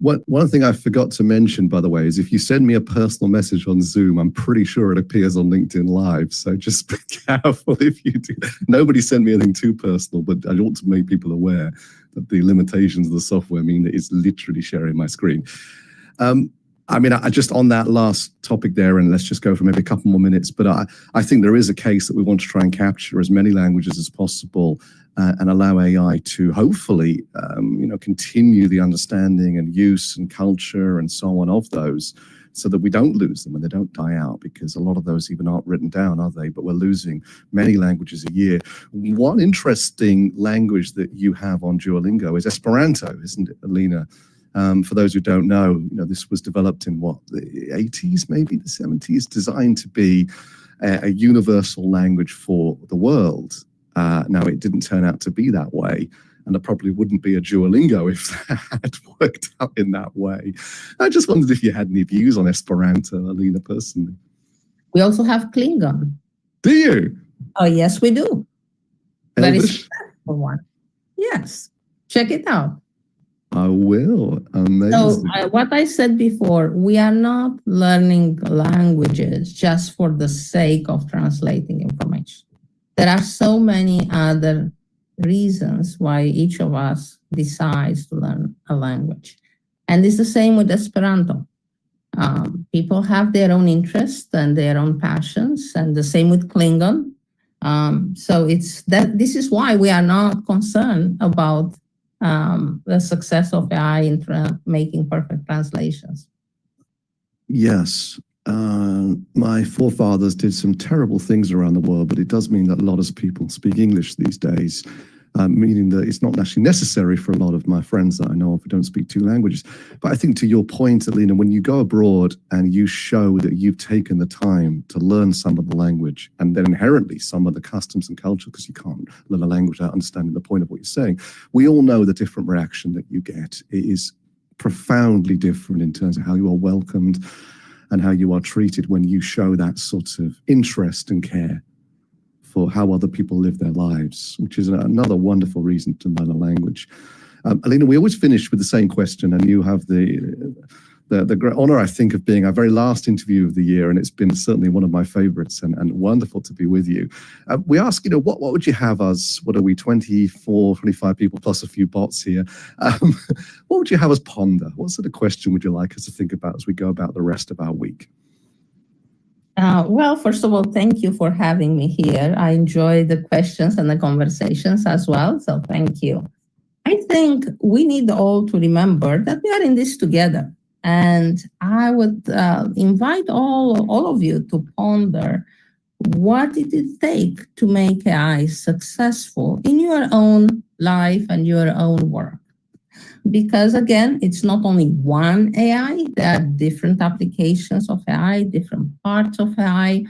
One thing I forgot to mention, by the way, is if you send me a personal message on Zoom, I'm pretty sure it appears on LinkedIn Live. So just be careful if you do. Nobody sent me anything too personal, but I want to make people aware that the limitations of the software mean that it's literally sharing my screen. I mean, I just on that last topic there, and let's just go for maybe a couple more minutes, but I think there is a case that we want to try and capture as many languages as possible and allow AI to hopefully, continue the understanding and use and culture and so on of those, so that we don't lose them and they don't die out, because a lot of those even aren't written down, are they? But we're losing many languages a year. One interesting language that you have on Duolingo is Esperanto, isn't it, Alina? For those who don't know, this was developed in the 80s, maybe the 70s, designed to be a universal language for the world. Now, it didn't turn out to be that way, and there probably wouldn't be a Duolingo if that had worked out in that way. I just wondered if you had any views on Esperanto, Alina, personally. We also have Klingon. Do you? Oh, yes, we do. Very for one. Yes, check it out. I will. Amazing. So what I said before, we are not learning languages just for the sake of translating information. There are so many other reasons why each of us decides to learn a language. And it's the same with Esperanto. People have their own interests and their own passions, and the same with Klingon. So this is why we are not concerned about the success of AI in making perfect translations. Yes. My forefathers did some terrible things around the world, but it does mean that a lot of people speak English these days, meaning that it's not actually necessary for a lot of my friends that I know of who don't speak two languages. But I think to your point, Alina, when you go abroad and you show that you've taken the time to learn some of the language and then inherently some of the customs and culture, because you can't learn a language without understanding the point of what you're saying, we all know the different reaction that you get. It is profoundly different in terms of how you are welcomed and how you are treated when you show that sort of interest and care for how other people live their lives, which is another wonderful reason to learn a language. Alina, we always finish with the same question, and you have the great honor, I think, of being our very last interview of the year, and it's been certainly one of my favorites and wonderful to be with you. We ask, what would you have us, what are we, 24, 25 people plus a few bots here? What would you have us ponder? What sort of question would you like us to think about as we go about the rest of our week? Well, first of all, thank you for having me here. I enjoy the questions and the conversations as well, so thank you. I think we need all to remember that we are in this together. And I would invite all of you to ponder what did it take to make AI successful in your own life and your own work? Because again, it's not only one AI, there are different applications of AI, different parts of AI,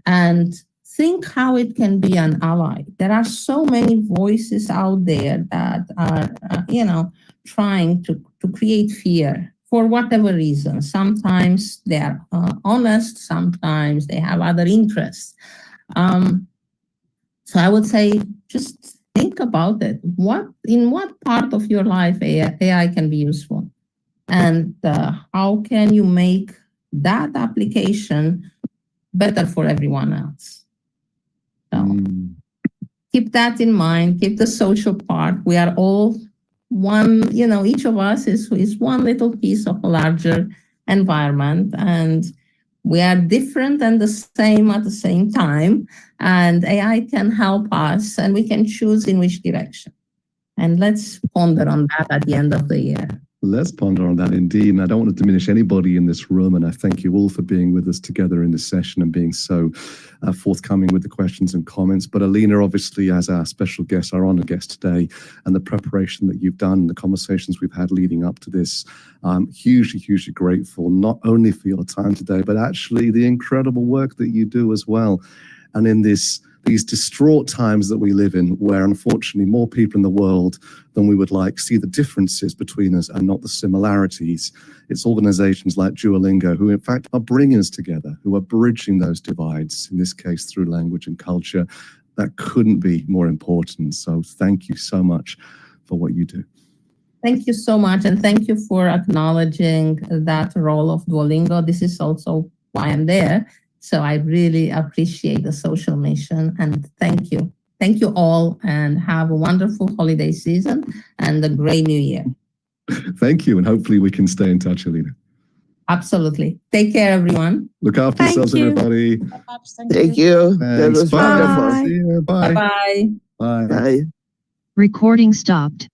and think how it can be an ally. There are so many voices out there that are, trying to create fear for whatever reason. Sometimes they are honest, sometimes they have other interests. So I would say just think about it. In what part of your life AI can be useful? And how can you make that application better for everyone else? So keep that in mind, keep the social part. We are all one, each of us is one little piece of a larger environment, and we are different and the same at the same time. And AI can help us, and we can choose in which direction. And let's ponder on that at the end of the year. Let's ponder on that indeed. And I don't want to diminish anybody in this room. And I thank you all for being with us together in this session and being so forthcoming with the questions and comments. But Alina, obviously, as our special guest, our honored guest today, and the preparation that you've done, the conversations we've had leading up to this, hugely, hugely grateful, not only for your time today, but actually the incredible work that you do as well. And in these distraught times that we live in, where unfortunately more people in the world than we would like see the differences between us and not the similarities, it's organizations like Duolingo who in fact are bringing us together, who are bridging those divides, in this case through language and culture. That couldn't be more important. So thank you so much for what you do. Thank you so much. And thank you for acknowledging that role of Duolingo. This is also why I'm there. So I really appreciate the social mission, and thank you. Thank you all, and have a wonderful holiday season and a great new year. Thank you, and hopefully we can stay in touch, Alina. Absolutely. Take care, everyone. Look after yourselves, everybody. Thank you. That was Bye. wonderful. See you. Bye. Bye-bye. Bye. Bye. Recording stopped.